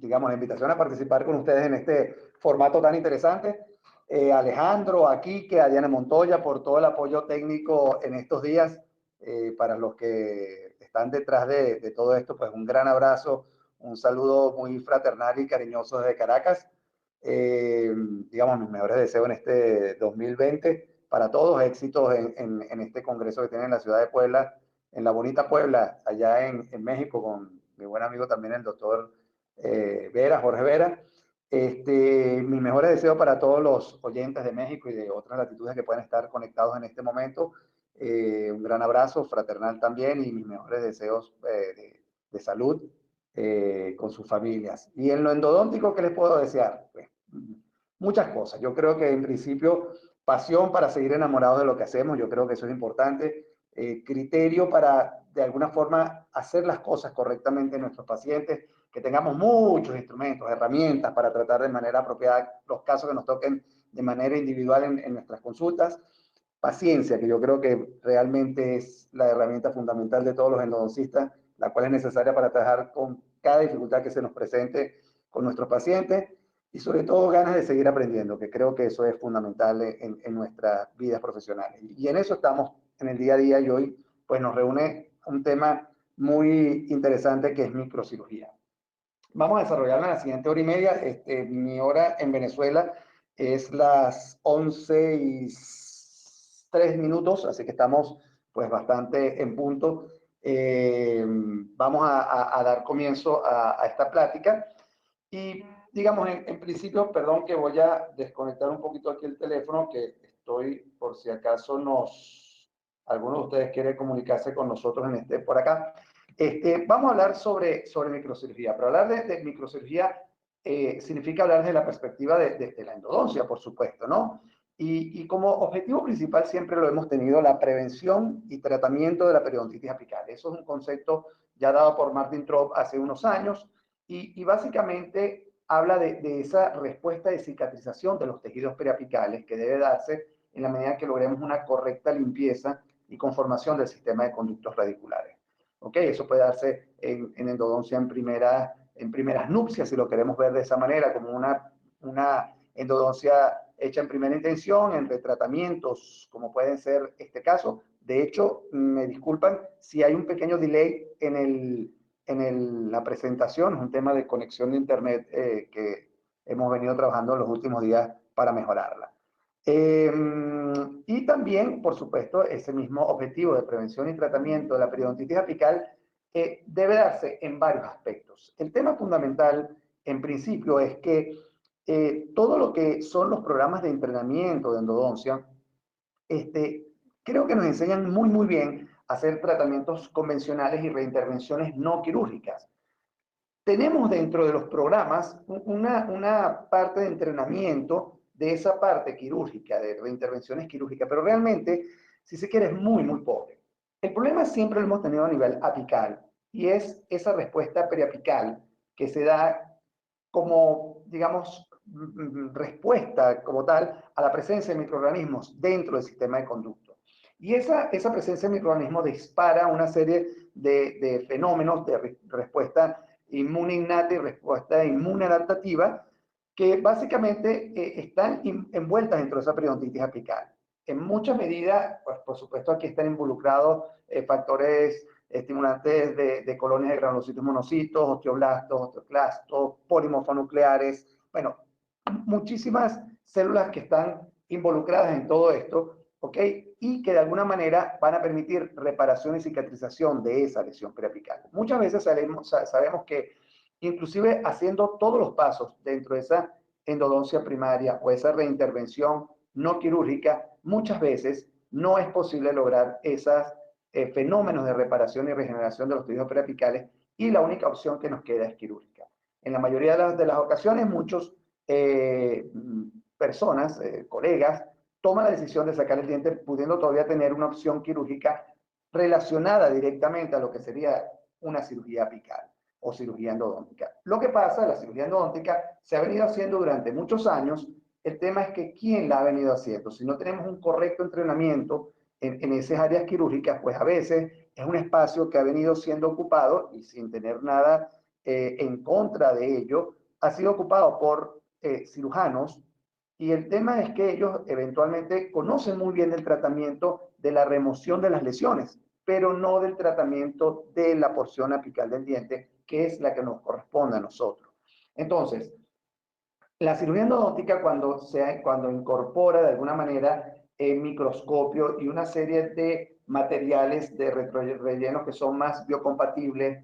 digamos, la invitación a participar con ustedes en este formato tan interesante. Alejandro, a Quique, a Diana Montoya por todo el apoyo técnico en estos días. Para los que están detrás de todo esto, pues un gran abrazo, un saludo muy fraternal y cariñoso desde Caracas. Digamos, mis mejores deseos en este 2020 para todos, éxitos en este congreso que tienen en la ciudad de Puebla, en la bonita Puebla, allá en México, con mi buen amigo también el doctor Vera, Jorge Vera. Mis mejores deseos para todos los oyentes de México y de otras latitudes que puedan estar conectados en este momento. Un gran abrazo fraternal también y mis mejores deseos de salud con sus familias. Y en lo endodóntico, ¿qué les puedo desear? Pues, muchas cosas. Yo creo que en principio pasión para seguir enamorados de lo que hacemos, yo creo que eso es importante. Criterio para de alguna forma hacer las cosas correctamente en nuestros pacientes, que tengamos muchos instrumentos, herramientas para tratar de manera apropiada los casos que nos toquen de manera individual en nuestras consultas. Paciencia, que yo creo que realmente es la herramienta fundamental de todos los endodoncistas, la cual es necesaria para trabajar con cada dificultad que se nos presente con nuestros pacientes y sobre todo ganas de seguir aprendiendo, que creo que eso es fundamental en nuestras vidas profesionales. Y en eso estamos en el día a día y hoy pues nos reúne un tema muy interesante que es microcirugía. Vamos a desarrollarla en la siguiente hora y media. Mi hora en Venezuela es las 11:03, así que estamos pues bastante en punto. Vamos a dar comienzo a esta plática y digamos en principio, perdón que voy a desconectar un poquito aquí el teléfono, que estoy por si acaso alguno de ustedes quiere comunicarse con nosotros por acá. Vamos a hablar sobre microcirugía, pero hablar de microcirugía significa hablar desde la perspectiva de la endodoncia, por supuesto, ¿no? Y como objetivo principal siempre lo hemos tenido la prevención y tratamiento de la periodontitis apical. Eso es un concepto ya dado por Martin Trop hace unos años y básicamente habla de esa respuesta de cicatrización de los tejidos periapicales que debe darse en la medida que logremos una correcta limpieza y conformación del sistema de conductos radiculares. ¿Ok? Eso puede darse en endodoncia en primeras nupcias, si lo queremos ver de esa manera, como una endodoncia hecha en primera intención, en retratamientos, como pueden ser este caso. De hecho, me disculpan si hay un pequeño delay en la presentación, es un tema de conexión de internet que hemos venido trabajando en los últimos días para mejorarla. Y también, por supuesto, ese mismo objetivo de prevención y tratamiento de la periodontitis apical debe darse en varios aspectos. El tema fundamental, en principio, es que todo lo que son los programas de entrenamiento de endodoncia, creo que nos enseñan muy bien a hacer tratamientos convencionales y reintervenciones no quirúrgicas. Tenemos dentro de los programas una parte de entrenamiento de esa parte quirúrgica, de reintervenciones quirúrgicas, pero realmente, si se quiere, es muy pobre. El problema siempre lo hemos tenido a nivel apical y es esa respuesta periapical que se da como, digamos, respuesta como tal a la presencia de microorganismos dentro del sistema de conducto. Y esa presencia de microorganismos dispara una serie de fenómenos de respuesta inmune innata y respuesta inmune adaptativa que básicamente están envueltas dentro de esa periodontitis apical. En mucha medida, pues por supuesto aquí están involucrados factores estimulantes de colonias de granulocitos monocitos, osteoblastos, osteoclastos, polimorfonucleares, bueno, muchísimas células que están involucradas en todo esto, ¿ok? Y que de alguna manera van a permitir reparación y cicatrización de esa lesión periapical. Muchas veces sabemos que inclusive haciendo todos los pasos dentro de esa endodoncia primaria o esa reintervención no quirúrgica, muchas veces no es posible lograr esos fenómenos de reparación y regeneración de los tejidos periapicales y la única opción que nos queda es quirúrgica. En la mayoría de las ocasiones, muchos personas, colegas, toman la decisión de sacar el diente pudiendo todavía tener una opción quirúrgica relacionada directamente a lo que sería una cirugía apical o cirugía endodóntica. Lo que pasa, la cirugía endodóntica se ha venido haciendo durante muchos años. El tema es que ¿quién la ha venido haciendo? Si no tenemos un correcto entrenamiento en esas áreas quirúrgicas, pues a veces es un espacio que ha venido siendo ocupado y sin tener nada en contra de ello ha sido ocupado por cirujanos, y el tema es que ellos eventualmente conocen muy bien el tratamiento de la remoción de las lesiones, pero no del tratamiento de la porción apical del diente, que es la que nos corresponde a nosotros. Entonces, la cirugía endodóntica, cuando incorpora de alguna manera el microscopio y una serie de materiales de retrorelleno que son más biocompatibles,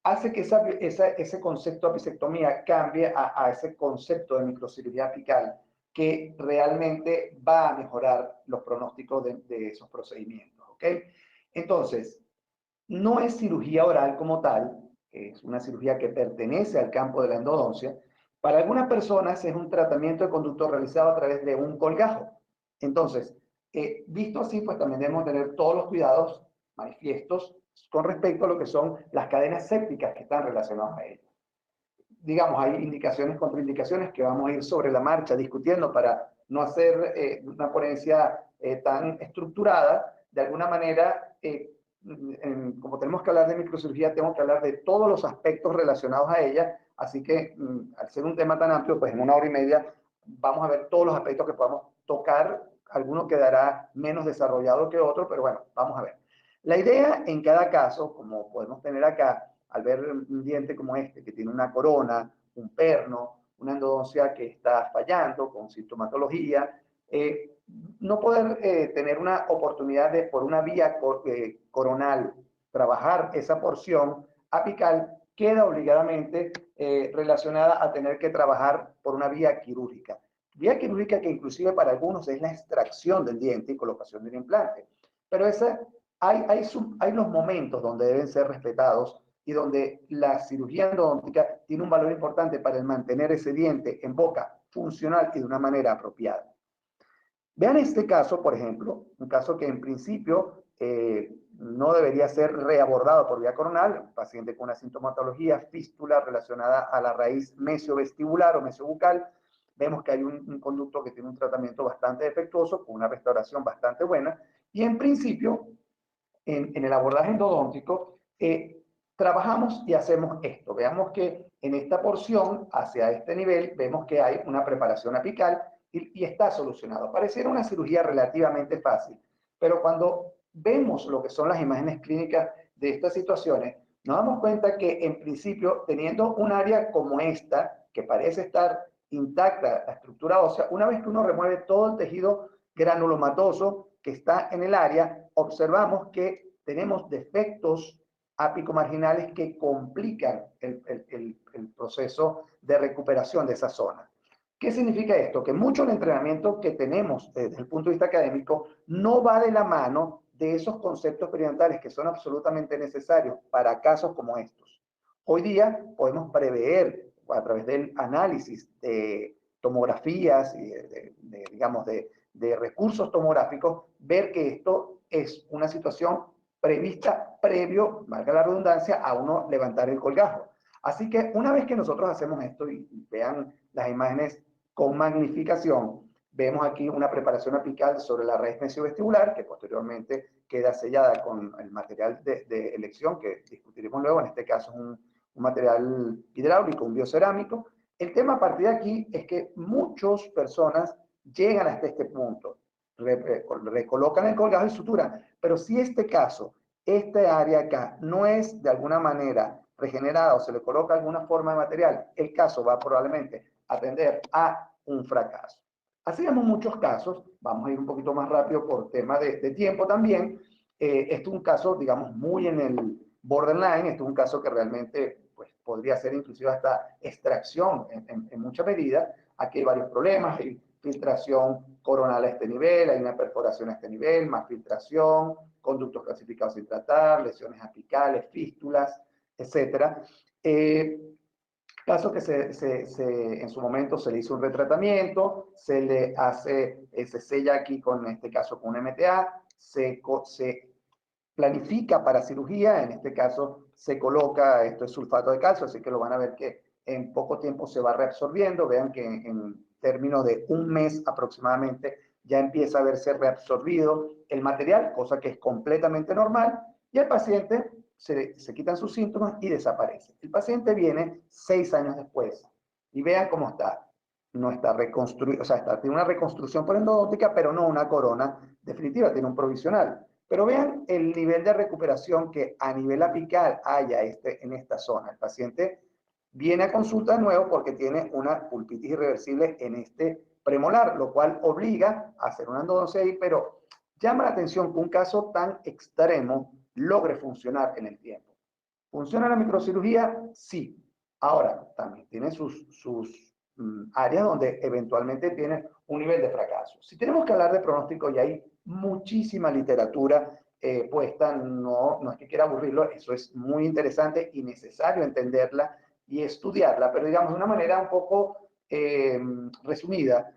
hace que ese concepto de apicectomía cambie a ese concepto de microcirugía apical, que realmente va a mejorar los pronósticos de esos procedimientos. ¿Ok? Entonces, no es cirugía oral como tal, es una cirugía que pertenece al campo de la endodoncia. Para algunas personas es un tratamiento de conducto realizado a través de un colgajo. Entonces, visto así, pues también debemos tener todos los cuidados manifiestos con respecto a lo que son las cadenas sépticas que están relacionadas a ello. Digamos, hay indicaciones, contraindicaciones que vamos a ir sobre la marcha discutiendo para no hacer una ponencia tan estructurada. De alguna manera, como tenemos que hablar de microcirugía, tenemos que hablar de todos los aspectos relacionados a ella, así que al ser un tema tan amplio, pues en 1 hora y media vamos a ver todos los aspectos que podamos tocar. Alguno quedará menos desarrollado que otro, pero bueno, vamos a ver. La idea en cada caso, como podemos tener acá, al ver un diente como este, que tiene una corona, un perno, una endodoncia que está fallando con sintomatología, no poder tener una oportunidad de, por una vía coronal, trabajar esa porción apical, queda obligadamente relacionada a tener que trabajar por una vía quirúrgica. Vía quirúrgica que inclusive para algunos es la extracción del diente y colocación del implante. Pero hay los momentos donde deben ser respetados y donde la cirugía endodóntica tiene un valor importante para el mantener ese diente en boca funcional y de una manera apropiada. Vean este caso, por ejemplo, un caso que en principio no debería ser reabordado por vía coronal, un paciente con una sintomatología fístula relacionada a la raíz mesiovestibular o mesiobucal. Vemos que hay un conducto que tiene un tratamiento bastante defectuoso, con una restauración bastante buena, y en principio, en el abordaje endodóntico, trabajamos y hacemos esto. Veamos que en esta porción, hacia este nivel, vemos que hay una preparación apical y está solucionado. Pareciera una cirugía relativamente fácil, pero cuando vemos lo que son las imágenes clínicas de estas situaciones, nos damos cuenta que en principio, teniendo un área como esta, que parece estar intacta la estructura ósea, una vez que uno remueve todo el tejido granulomatoso que está en el área, observamos que tenemos defectos apicomarginales que complican el proceso de recuperación de esa zona. ¿Qué significa esto? Que mucho del entrenamiento que tenemos desde el punto de vista académico no va de la mano de esos conceptos periodontales que son absolutamente necesarios para casos como estos. Hoy día podemos prever a través del análisis de tomografías y digamos, de recursos tomográficos, ver que esto es una situación prevista previo, valga la redundancia, a uno levantar el colgajo. Así que una vez que nosotros hacemos esto y vean las imágenes con magnificación, vemos aquí una preparación apical sobre la raíz mesiovestibular, que posteriormente queda sellada con el material de elección que discutiremos luego. En este caso es un material hidráulico, un biocerámico. El tema a partir de aquí es que muchas personas llegan hasta este punto, recolocan el colgajo y suturan, pero si este caso, esta área acá, no es de alguna manera regenerada o se le coloca alguna forma de material, el caso va probablemente a tender a un fracaso. Así vemos muchos casos, vamos a ir un poquito más rápido por tema de tiempo también. Este es un caso, digamos, muy en el borderline, este es un caso que realmente pues, podría ser inclusive hasta extracción en mucha medida. Aquí hay varios problemas, hay filtración coronal a este nivel, hay una perforación a este nivel, más filtración, conductos clasificados sin tratar, lesiones apicales, fístulas, etc. Caso que en su momento se le hizo un retratamiento, se le hace, se sella aquí con este caso con un MTA, se planifica para cirugía, en este caso se coloca, esto es sulfato de calcio, así que lo van a ver que en poco tiempo se va reabsorbiendo, vean que en términos de un mes aproximadamente ya empieza a verse reabsorbido el material, cosa que es completamente normal, y el paciente se quitan sus síntomas y desaparece. El paciente viene 6 años después y vean cómo está. No está reconstruido, o sea, tiene una reconstrucción por endodóntica, pero no una corona definitiva, tiene un provisional. Pero vean el nivel de recuperación que a nivel apical haya en esta zona. El paciente viene a consulta de nuevo porque tiene una pulpitis irreversible en este premolar, lo cual obliga a hacer una endodoncia ahí, pero llama la atención que un caso tan extremo logre funcionar en el tiempo. ¿Funciona la microcirugía? Sí. Ahora, también tiene sus áreas donde eventualmente tiene un nivel de fracaso. Si tenemos que hablar de pronóstico, y hay muchísima literatura puesta, no es que quiera aburrirlo, eso es muy interesante y necesario entenderla y estudiarla, pero digamos de una manera un poco resumida,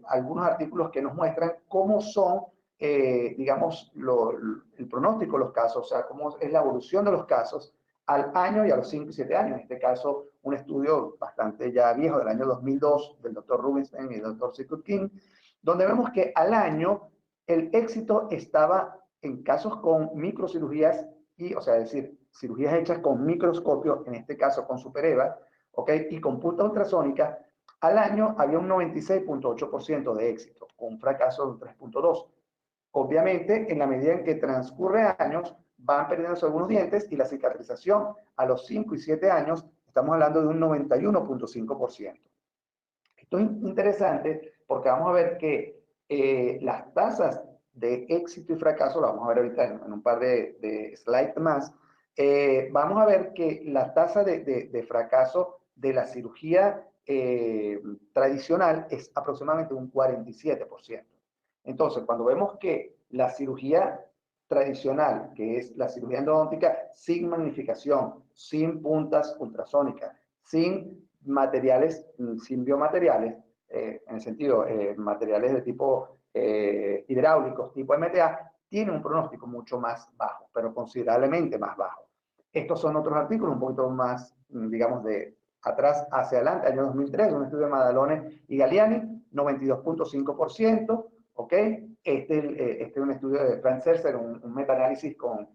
algunos artículos que nos muestran cómo son, digamos, el pronóstico de los casos, o sea, cómo es la evolución de los casos al año y a los 5 y 7 años. En este caso, un estudio bastante ya viejo del año 2002 del doctor Rubinstein y del doctor Sikut King, donde vemos que al año el éxito estaba en casos con microcirugías, o sea, es decir, cirugías hechas con microscopio, en este caso con SuperEVA, ¿ok? Y con punta ultrasónica, al año había un 96.8% de éxito, con un fracaso de un 3.2%. Obviamente, en la medida en que transcurre años, van perdiendo algunos dientes y la cicatrización a los 5 y 7 años, estamos hablando de un 91.5%. Esto es interesante porque vamos a ver que las tasas de éxito y fracaso, lo vamos a ver ahorita en un par de slides más, vamos a ver que la tasa de fracaso de la cirugía tradicional es aproximadamente un 47%. Entonces, cuando vemos que la cirugía tradicional, que es la cirugía endodóntica, sin magnificación, sin puntas ultrasónicas, sin materiales, sin biomateriales, en el sentido, materiales de tipo hidráulicos, tipo MTA, tiene un pronóstico mucho más bajo, pero considerablemente más bajo. Estos son otros artículos un poquito más, digamos, de atrás hacia adelante, año 2003, un estudio de Madalone y Galliani, 92.5%, ¿ok? Este es un estudio de Frank Sercer, un metaanálisis con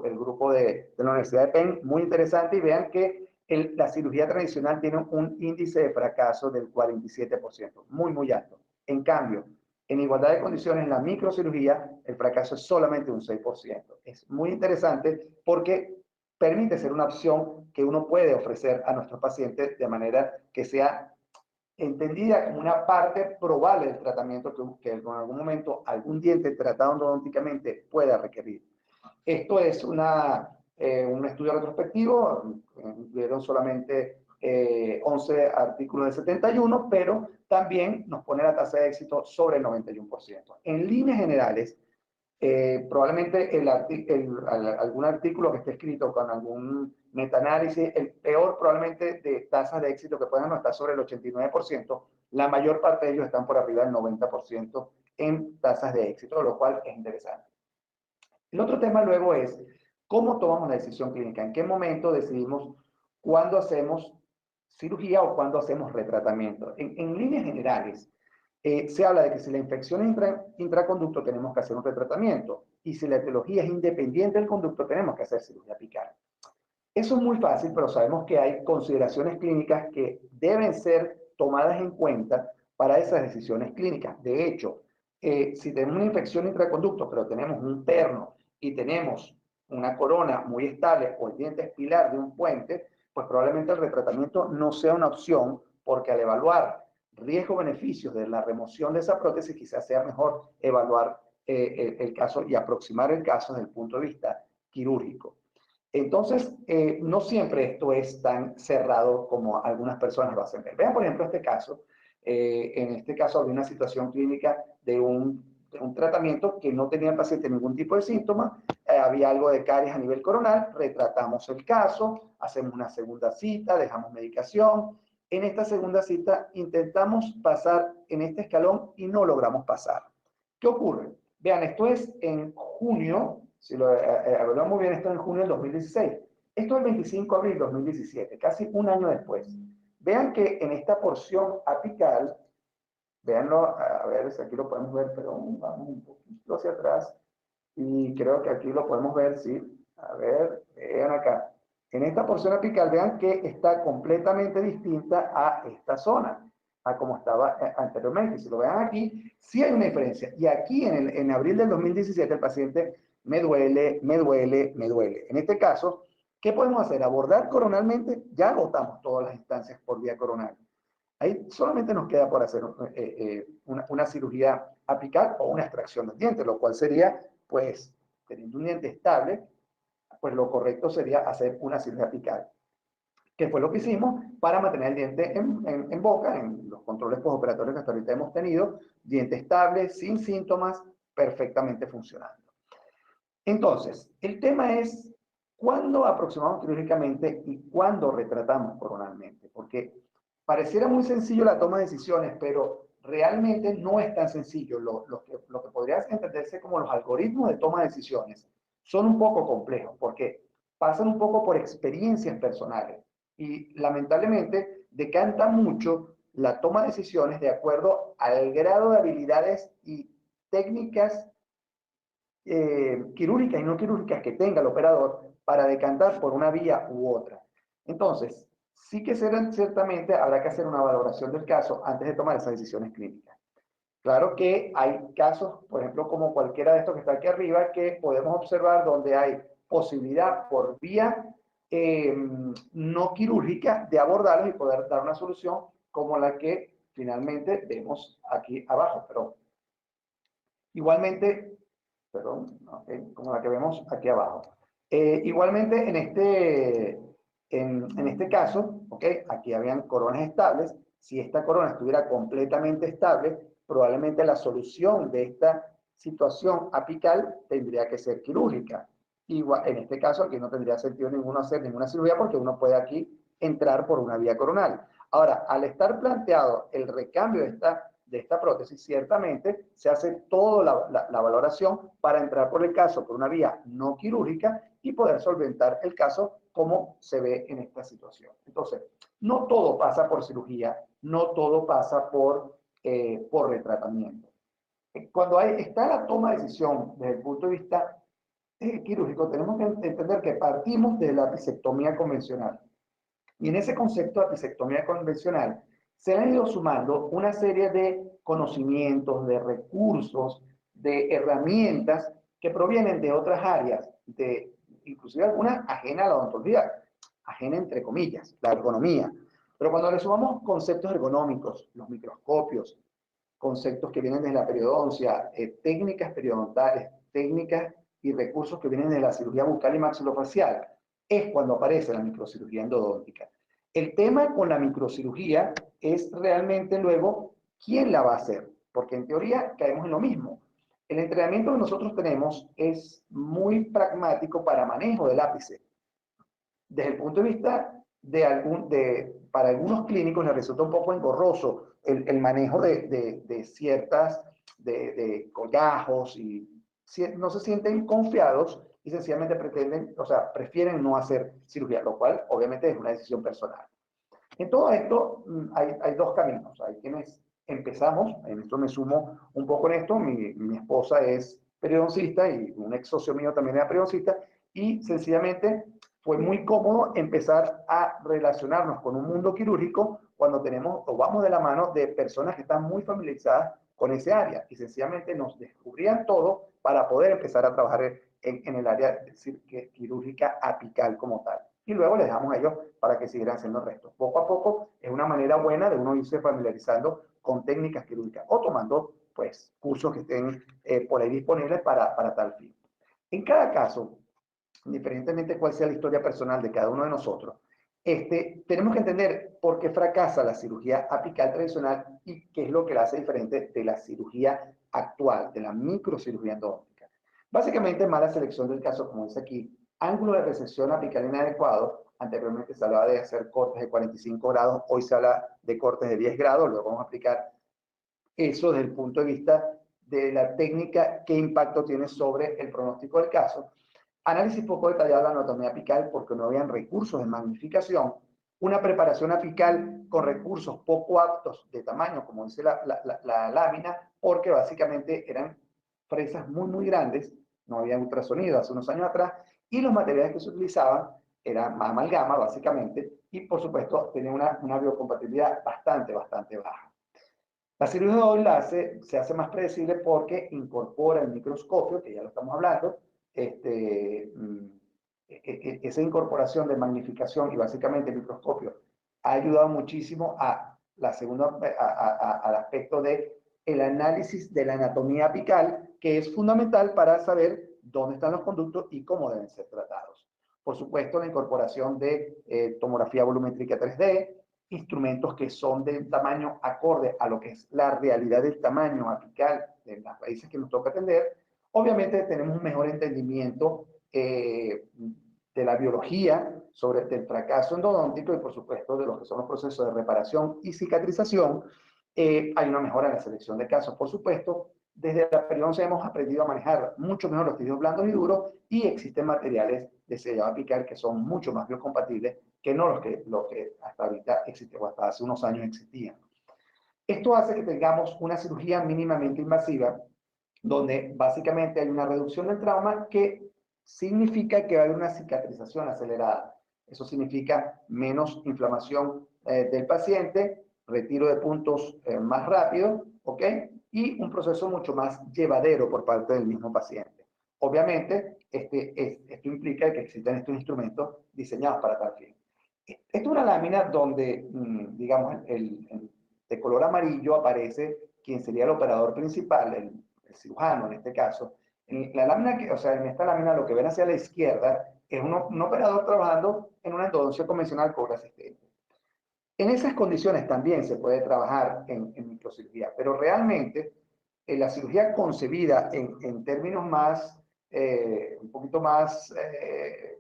el grupo de la Universidad de Penn, muy interesante, y vean que la cirugía tradicional tiene un índice de fracaso del 47%, muy, muy alto. En cambio, en igualdad de condiciones, en la microcirugía, el fracaso es solamente un 6%. Es muy interesante porque permite ser una opción que uno puede ofrecer a nuestros pacientes de manera que sea entendida como una parte probable del tratamiento que en algún momento algún diente tratado endodónticamente pueda requerir. Esto es un estudio retrospectivo, incluyeron solamente 11 artículos de 71, pero también nos pone la tasa de éxito sobre el 91%. En líneas generales, probablemente algún artículo que esté escrito con algún metaanálisis, el peor probablemente de tasas de éxito que puedan estar sobre el 89%, la mayor parte de ellos están por arriba del 90% en tasas de éxito, lo cual es interesante. El otro tema luego es cómo tomamos la decisión clínica, en qué momento decidimos cuándo hacemos cirugía o cuándo hacemos retratamiento. En líneas generales, se habla de que si la infección es intraconducto tenemos que hacer un retratamiento y si la etiología es independiente del conducto tenemos que hacer cirugía apical. Eso es muy fácil, pero sabemos que hay consideraciones clínicas que deben ser tomadas en cuenta para esas decisiones clínicas. De hecho, si tenemos una infección intraconducto, pero tenemos un perno y tenemos una corona muy estable o el diente es pilar de un puente, pues probablemente el retratamiento no sea una opción porque al evaluar riesgo-beneficios de la remoción de esa prótesis, quizás sea mejor evaluar el caso y aproximar el caso desde el punto de vista quirúrgico. Entonces, no siempre esto es tan cerrado como algunas personas lo hacen ver. Vean, por ejemplo, este caso. En este caso había una situación clínica de un tratamiento que no tenía el paciente ningún tipo de síntoma, había algo de caries a nivel coronal, retratamos el caso, hacemos una segunda cita, dejamos medicación. En esta segunda cita intentamos pasar en este escalón y no logramos pasar. ¿Qué ocurre? Vean, esto es en junio, si lo hablamos bien, esto es en junio del 2016. Esto es el 25 de abril de 2017, casi un año después. Vean que en esta porción apical, véanlo, a ver si aquí lo podemos ver, pero vamos un poquito hacia atrás, y creo que aquí lo podemos ver, sí. A ver, vean acá. En esta porción apical, vean que está completamente distinta a esta zona, a como estaba anteriormente. Si lo vean aquí, sí hay una diferencia. Y aquí en abril del 2017 el paciente me duele, me duele, me duele. En este caso, ¿qué podemos hacer? Abordar coronalmente, ya agotamos todas las instancias por vía coronal. Ahí solamente nos queda por hacer una cirugía apical o una extracción del diente, lo cual sería, pues, teniendo un diente estable, pues lo correcto sería hacer una cirugía apical, que fue lo que hicimos para mantener el diente en boca, en los controles postoperatorios que hasta ahorita hemos tenido, diente estable, sin síntomas, perfectamente funcionando. Entonces, el tema es cuándo aproximamos quirúrgicamente y cuándo retratamos coronalmente, porque pareciera muy sencillo la toma de decisiones, pero realmente no es tan sencillo. Lo que podría entenderse como los algoritmos de toma de decisiones son un poco complejos, porque pasan un poco por experiencias personales y lamentablemente decanta mucho la toma de decisiones de acuerdo al grado de habilidades y técnicas quirúrgicas y no quirúrgicas que tenga el operador para decantar por una vía u otra. Entonces, sí que ciertamente habrá que hacer una valoración del caso antes de tomar esas decisiones clínicas. Claro que hay casos, por ejemplo, como cualquiera de estos que está aquí arriba, que podemos observar donde hay posibilidad por vía no quirúrgica de abordarlos y poder dar una solución como la que finalmente vemos aquí abajo. Pero igualmente, perdón, okay, como la que vemos aquí abajo. Igualmente, en este caso, okay, aquí habían coronas estables. Si esta corona estuviera completamente estable, probablemente la solución de esta situación apical tendría que ser quirúrgica. Igual, en este caso, aquí no tendría sentido ninguno hacer ninguna cirugía porque uno puede aquí entrar por una vía coronal. Ahora, al estar planteado el recambio de esta prótesis, ciertamente se hace toda la valoración para entrar por el caso por una vía no quirúrgica y poder solventar el caso como se ve en esta situación. Entonces, no todo pasa por cirugía, no todo pasa por retratamiento. Cuando está la toma de decisión desde el punto de vista quirúrgico, tenemos que entender que partimos de la apicectomía convencional. Y en ese concepto de apicectomía convencional se han ido sumando una serie de conocimientos, de recursos, de herramientas que provienen de otras áreas, inclusive algunas ajenas a la odontología, ajena entre comillas, la ergonomía. Pero cuando le sumamos conceptos ergonómicos, los microscopios, conceptos que vienen de la periodoncia, técnicas periodontales, técnicas y recursos que vienen de la cirugía bucal y maxilofacial, es cuando aparece la microcirugía endodóntica. El tema con la microcirugía es realmente luego quién la va a hacer, porque en teoría caemos en lo mismo. El entrenamiento que nosotros tenemos es muy pragmático para manejo del ápice. Desde el punto de vista para algunos clínicos les resulta un poco engorroso el manejo de ciertas, de collajos y no se sienten confiados y sencillamente pretenden, o sea, prefieren no hacer cirugía, lo cual obviamente es una decisión personal. En todo esto hay dos caminos. Hay quienes empezamos, en esto me sumo un poco en esto, mi esposa es periodoncista y un ex socio mío también era periodoncista y sencillamente fue muy cómodo empezar a relacionarnos con un mundo quirúrgico cuando tenemos o vamos de la mano de personas que están muy familiarizadas con ese área y sencillamente nos descubrían todo para poder empezar a trabajar en el área quirúrgica apical como tal. Y luego les dejamos a ellos para que siguieran haciendo el resto. Poco a poco es una manera buena de uno irse familiarizando con técnicas quirúrgicas o tomando pues cursos que estén por ahí disponibles para tal fin. En cada caso, indiferentemente de cuál sea la historia personal de cada uno de nosotros, tenemos que entender por qué fracasa la cirugía apical tradicional y qué es lo que la hace diferente de la cirugía actual, de la microcirugía endodóntica. Básicamente, mala selección del caso, como dice aquí, ángulo de resección apical inadecuado. Anteriormente se hablaba de hacer cortes de 45 grados, hoy se habla de cortes de 10 grados, luego vamos a explicar eso desde el punto de vista de la técnica, qué impacto tiene sobre el pronóstico del caso. Análisis poco detallado de la anatomía apical porque no habían recursos de magnificación. Una preparación apical con recursos poco aptos de tamaño, como dice la lámina, porque básicamente eran fresas muy, muy grandes. No había ultrasonido hace unos años atrás. Y los materiales que se utilizaban eran amalgama, básicamente, y por supuesto tenían una biocompatibilidad bastante baja. La cirugía de hoy se hace más predecible porque incorpora el microscopio, que ya lo estamos hablando, esa incorporación de magnificación y básicamente el microscopio ha ayudado muchísimo al aspecto de el análisis de la anatomía apical, que es fundamental para saber dónde están los conductos y cómo deben ser tratados. Por supuesto, la incorporación de tomografía volumétrica 3D, instrumentos que son de tamaño acorde a lo que es la realidad del tamaño apical de las raíces que nos toca atender. Obviamente tenemos un mejor entendimiento de la biología sobre el fracaso endodóntico y por supuesto de lo que son los procesos de reparación y cicatrización. Hay una mejora en la selección de casos, por supuesto. Desde la periodoncia hemos aprendido a manejar mucho mejor los tejidos blandos y duros y existen materiales de sellado apical que son mucho más biocompatibles que no los que hasta ahorita existen o hasta hace unos años existían. Esto hace que tengamos una cirugía mínimamente invasiva donde básicamente hay una reducción del trauma que significa que va a haber una cicatrización acelerada. Eso significa menos inflamación del paciente, retiro de puntos más rápido, ¿ok? Y un proceso mucho más llevadero por parte del mismo paciente. Obviamente, esto implica que existen estos instrumentos diseñados para tal fin. Esta es una lámina donde, digamos, de color amarillo aparece quien sería el operador principal, el cirujano en este caso. En la lámina, en esta lámina lo que ven hacia la izquierda es un operador trabajando en una endodoncia convencional con asistente. En esas condiciones también se puede trabajar en microcirugía, pero realmente la cirugía concebida en términos más, un poquito más,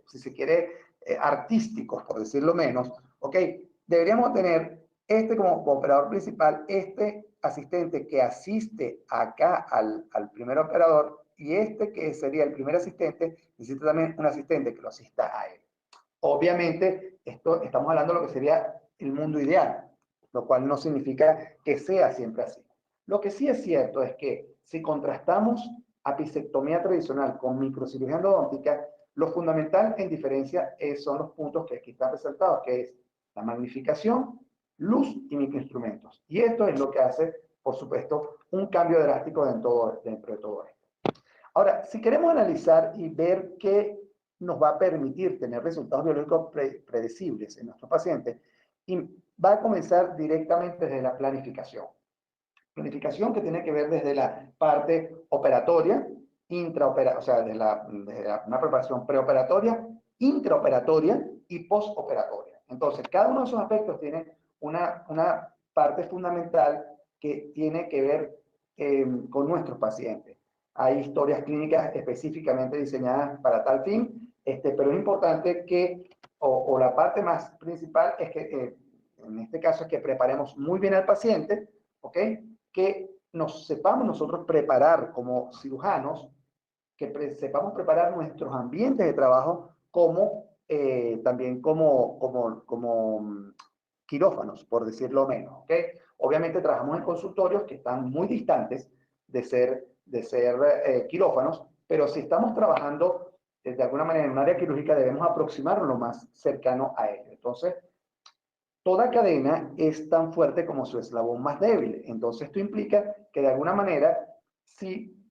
si se quiere, artísticos, por decirlo menos, ¿ok? Deberíamos tener como operador principal, asistente que asiste acá al primer operador y que sería el primer asistente, necesita también un asistente que lo asista a él. Obviamente, estamos hablando de lo que sería el mundo ideal, lo cual no significa que sea siempre así. Lo que sí es cierto es que si contrastamos apicectomía tradicional con microcirugía endodóntica, lo fundamental en diferencia son los puntos que aquí están resaltados, que es la magnificación, luz y microinstrumentos. Y esto es lo que hace, por supuesto, un cambio drástico dentro de todo esto. Ahora, si queremos analizar y ver qué nos va a permitir tener resultados biológicos predecibles en nuestros pacientes, y va a comenzar directamente desde la planificación. Planificación que tiene que ver desde la parte operatoria, intraoperatoria, o sea, desde una preparación preoperatoria, intraoperatoria y postoperatoria. Entonces, cada uno de esos aspectos tiene una parte fundamental que tiene que ver con nuestros pacientes. Hay historias clínicas específicamente diseñadas para tal fin, pero es importante que, o la parte más principal es que, en este caso, es que preparemos muy bien al paciente, ¿ok? Que nos sepamos nosotros preparar como cirujanos, que sepamos preparar nuestros ambientes de trabajo también como quirófanos, por decirlo menos, ¿ok? Obviamente trabajamos en consultorios que están muy distantes de ser quirófanos, pero si estamos trabajando de alguna manera en un área quirúrgica debemos aproximarnos lo más cercano a ello. Entonces, toda cadena es tan fuerte como su eslabón más débil. Entonces, esto implica que de alguna manera, si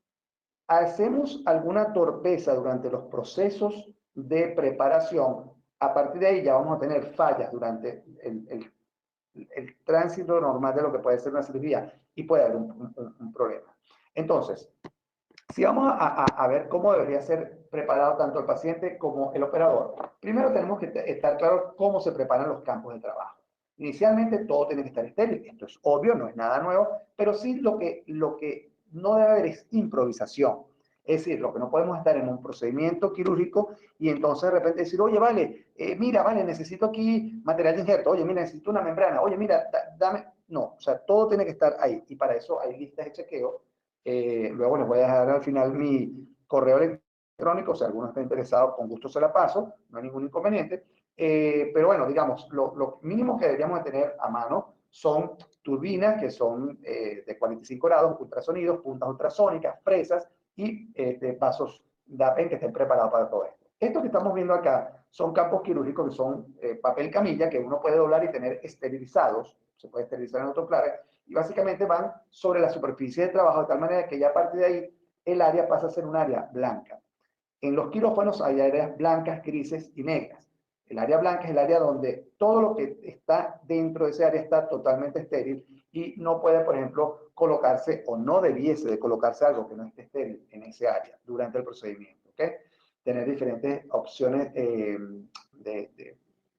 hacemos alguna torpeza durante los procesos de preparación, a partir de ahí ya vamos a tener fallas durante el tránsito normal de lo que puede ser una cirugía y puede haber un problema. Entonces, si vamos a ver cómo debería ser preparado tanto el paciente como el operador, primero tenemos que estar claro cómo se preparan los campos de trabajo. Inicialmente todo tiene que estar estéril, esto es obvio, no es nada nuevo, pero sí lo que no debe haber es improvisación. Es decir, lo que no podemos estar en un procedimiento quirúrgico y entonces de repente decir, oye, vale, mira, vale, necesito aquí material de injerto, oye, mira, necesito una membrana, oye, mira, dame. No, o sea, todo tiene que estar ahí y para eso hay listas de chequeo. Luego les voy a dejar al final mi correo electrónico, si alguno está interesado, con gusto se la paso, no hay ningún inconveniente. Pero bueno, digamos, lo mínimo que deberíamos de tener a mano son turbinas que son de 45 grados, ultrasonidos, puntas ultrasónicas, fresas y vasos DAPEN que estén preparados para todo esto. Esto que estamos viendo acá son campos quirúrgicos que son papel camilla que uno puede doblar y tener esterilizados, se puede esterilizar en autoclave, y básicamente van sobre la superficie de trabajo de tal manera que ya a partir de ahí el área pasa a ser un área blanca. En los quirófanos hay áreas blancas, grises y negras. El área blanca es el área donde todo lo que está dentro de ese área está totalmente estéril y no puede, por ejemplo, colocarse o no debiese de colocarse algo que no esté estéril en ese área durante el procedimiento. ¿Okay? Tener diferentes opciones de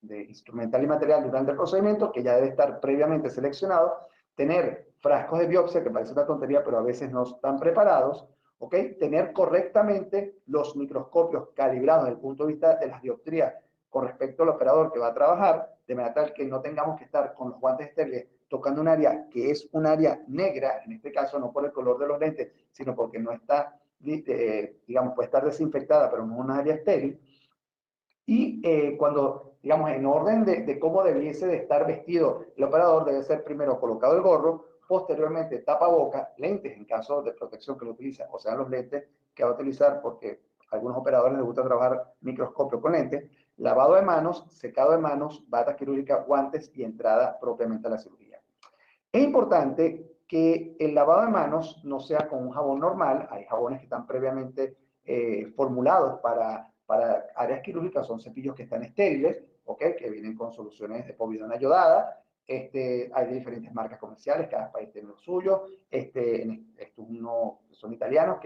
instrumental y material durante el procedimiento que ya debe estar previamente seleccionado. Tener frascos de biopsia, que parece una tontería, pero a veces no están preparados. ¿Ok? Tener correctamente los microscopios calibrados desde el punto de vista de las dioptrías con respecto al operador que va a trabajar, de manera tal que no tengamos que estar con los guantes estériles tocando un área que es un área negra, en este caso no por el color de los lentes, sino porque no está, digamos, puede estar desinfectada, pero no es un área estéril. Y cuando, digamos, en orden de cómo debiese de estar vestido el operador, debe ser primero colocado el gorro, posteriormente tapaboca, lentes en caso de protección que lo utiliza, o sea, los lentes que va a utilizar porque a algunos operadores les gusta trabajar microscopio con lentes, lavado de manos, secado de manos, bata quirúrgica, guantes y entrada propiamente a la cirugía. Es importante que el lavado de manos no sea con un jabón normal, hay jabones que están previamente formulados para áreas quirúrgicas, son cepillos que están estériles, ¿okay? Que vienen con soluciones de povidona ayudada. Hay diferentes marcas comerciales, cada país tiene lo suyo. Estos uno son italianos,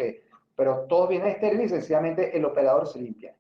pero todos vienen estériles y sencillamente el operador se limpia.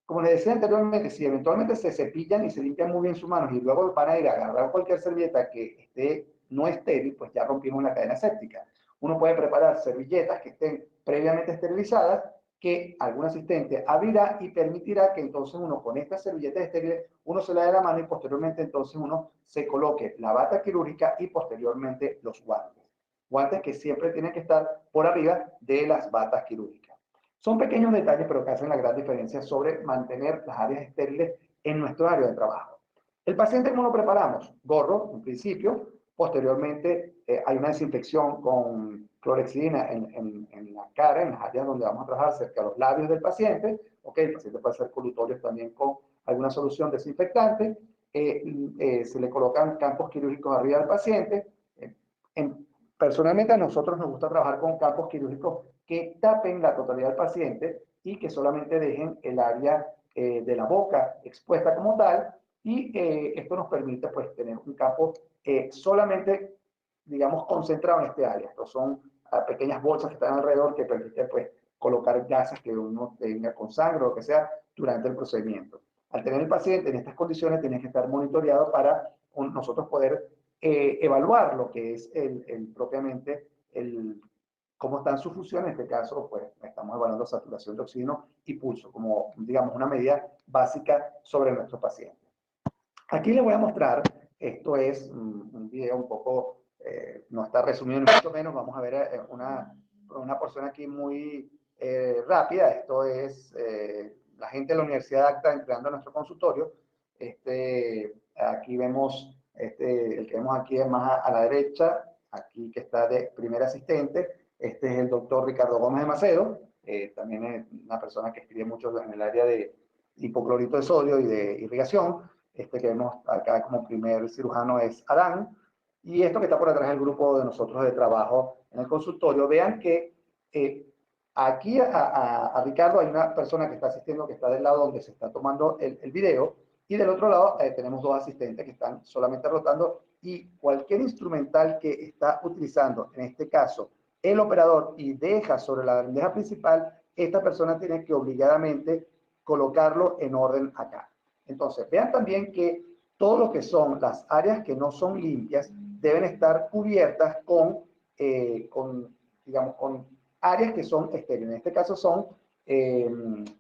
Como les decía anteriormente, si eventualmente se cepillan y se limpian muy bien sus manos y luego van a ir a agarrar cualquier servilleta que esté no estéril, pues ya rompimos la cadena séptica. Uno puede preparar servilletas que estén previamente esterilizadas, que algún asistente abrirá y permitirá que entonces uno con estas servilletas estériles, uno se lave la mano y posteriormente entonces uno se coloque la bata quirúrgica y posteriormente los guantes. Guantes que siempre tienen que estar por arriba de las batas quirúrgicas. Son pequeños detalles, pero que hacen la gran diferencia sobre mantener las áreas estériles en nuestro área de trabajo. El paciente, ¿cómo lo preparamos? Gorro, en principio. Posteriormente, hay una desinfección con clorexidina en la cara, en las áreas donde vamos a trabajar, cerca de los labios del paciente. ¿Okay? El paciente puede hacer colutorios también con alguna solución desinfectante. Se le colocan campos quirúrgicos arriba del paciente. Personalmente, a nosotros nos gusta trabajar con campos quirúrgicos que tapen la totalidad del paciente y que solamente dejen el área de la boca expuesta como tal, y esto nos permite pues tener un campo solamente, digamos, concentrado en este área. Estos son pequeñas bolsas que están alrededor que permiten pues colocar gasas que uno tenga con sangre o lo que sea durante el procedimiento. Al tener el paciente en estas condiciones, tiene que estar monitoreado para nosotros poder evaluar lo que es propiamente cómo están sus funciones. En este caso, pues estamos evaluando saturación de oxígeno y pulso como, digamos, una medida básica sobre nuestro paciente. Aquí les voy a mostrar, esto es un video un poco, no está resumido ni mucho menos, vamos a ver una porción aquí muy rápida. Esto es la gente de la Universidad de ACTA entrando a nuestro consultorio. Aquí vemos, el que vemos aquí es más a la derecha, aquí que está de primer asistente. Este es el doctor Ricardo Gómez de Macedo, también es una persona que escribe mucho en el área de hipoclorito de sodio y de irrigación. Este que vemos acá como primer cirujano es Adán, y esto que está por atrás es el grupo de nosotros de trabajo en el consultorio. Vean que aquí a Ricardo hay una persona que está asistiendo, que está del lado donde se está tomando el video, y del otro lado tenemos dos asistentes que están solamente rotando, y cualquier instrumental que está utilizando, en este caso el operador, y deja sobre la bandeja principal, esta persona tiene que obligadamente colocarlo en orden acá. Entonces, vean también que todo lo que son las áreas que no son limpias deben estar cubiertas digamos, con áreas que son estériles. En este caso son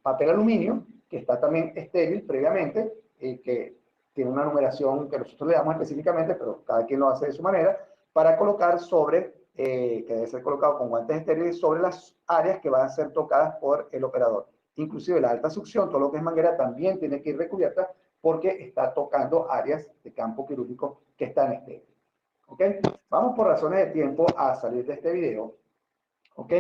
papel aluminio, que está también estéril previamente, que tiene una numeración que nosotros le damos específicamente, pero cada quien lo hace de su manera, para colocar que debe ser colocado con guantes estériles sobre las áreas que van a ser tocadas por el operador. Inclusive la alta succión, todo lo que es manguera, también tiene que ir recubierta porque está tocando áreas de campo quirúrgico que están estériles. ¿Ok? Vamos por razones de tiempo a salir de este video. ¿Ok?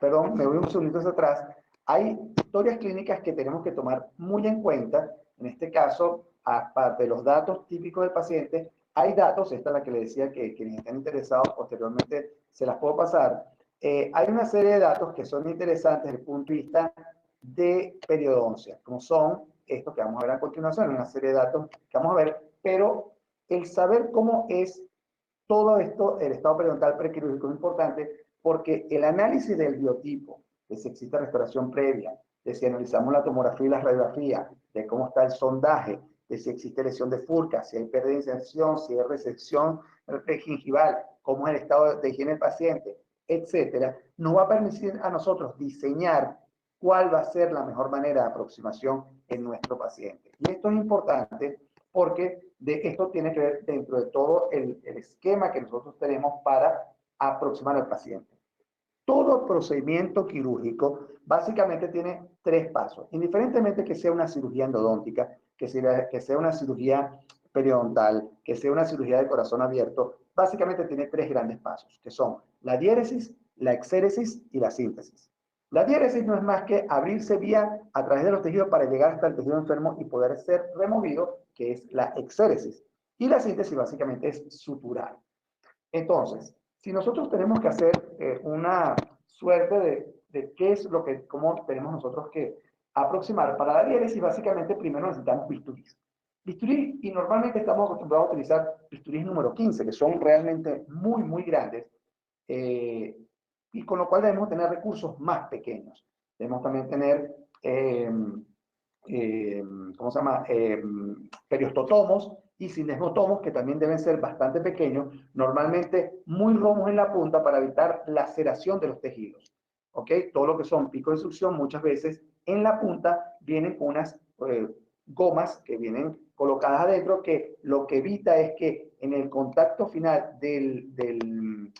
perdón, me voy un segundito hacia atrás, hay historias clínicas que tenemos que tomar muy en cuenta. En este caso, aparte de los datos típicos del paciente, hay datos, esta es la que le decía que quienes están interesados posteriormente se las puedo pasar. Hay una serie de datos que son interesantes desde el punto de vista de periodoncia, como son estos que vamos a ver a continuación, una serie de datos que vamos a ver, pero el saber cómo es todo esto, el estado periodontal prequirúrgico es importante porque el análisis del biotipo, de si existe restauración previa, de si analizamos la tomografía y la radiografía, de cómo está el sondaje, de si existe lesión de furca, si hay pérdida de inserción, si hay resección gingival, cómo es el estado de higiene del paciente, etcétera, nos va a permitir a nosotros diseñar cuál va a ser la mejor manera de aproximación en nuestro paciente. Y esto es importante porque de esto tiene que ver dentro de todo el esquema que nosotros tenemos para aproximar al paciente. Todo procedimiento quirúrgico básicamente tiene 3 pasos, indiferentemente que sea una cirugía endodóntica, que sea una cirugía periodontal, que sea una cirugía de corazón abierto, básicamente tiene 3 grandes pasos, que son la diéresis, la exéresis y la síntesis. La diéresis no es más que abrirse vía a través de los tejidos para llegar hasta el tejido enfermo y poder ser removido, que es la exéresis. Y la síntesis básicamente es suturar. Entonces, si nosotros tenemos que hacer una suerte de qué es lo que, cómo tenemos nosotros que aproximar para la diéresis, básicamente primero necesitamos bisturís. Bisturí, y normalmente estamos acostumbrados a utilizar bisturís número 15, que son realmente muy, muy grandes, eh, y con lo cual debemos tener recursos más pequeños. Debemos también tener, ¿cómo se llama? Periostotomos y cinesmotomos, que también deben ser bastante pequeños, normalmente muy romos en la punta para evitar laceración de los tejidos. ¿Ok? Todo lo que son picos de succión, muchas veces en la punta vienen unas gomas que vienen colocadas adentro, que lo que evita es que en el contacto final del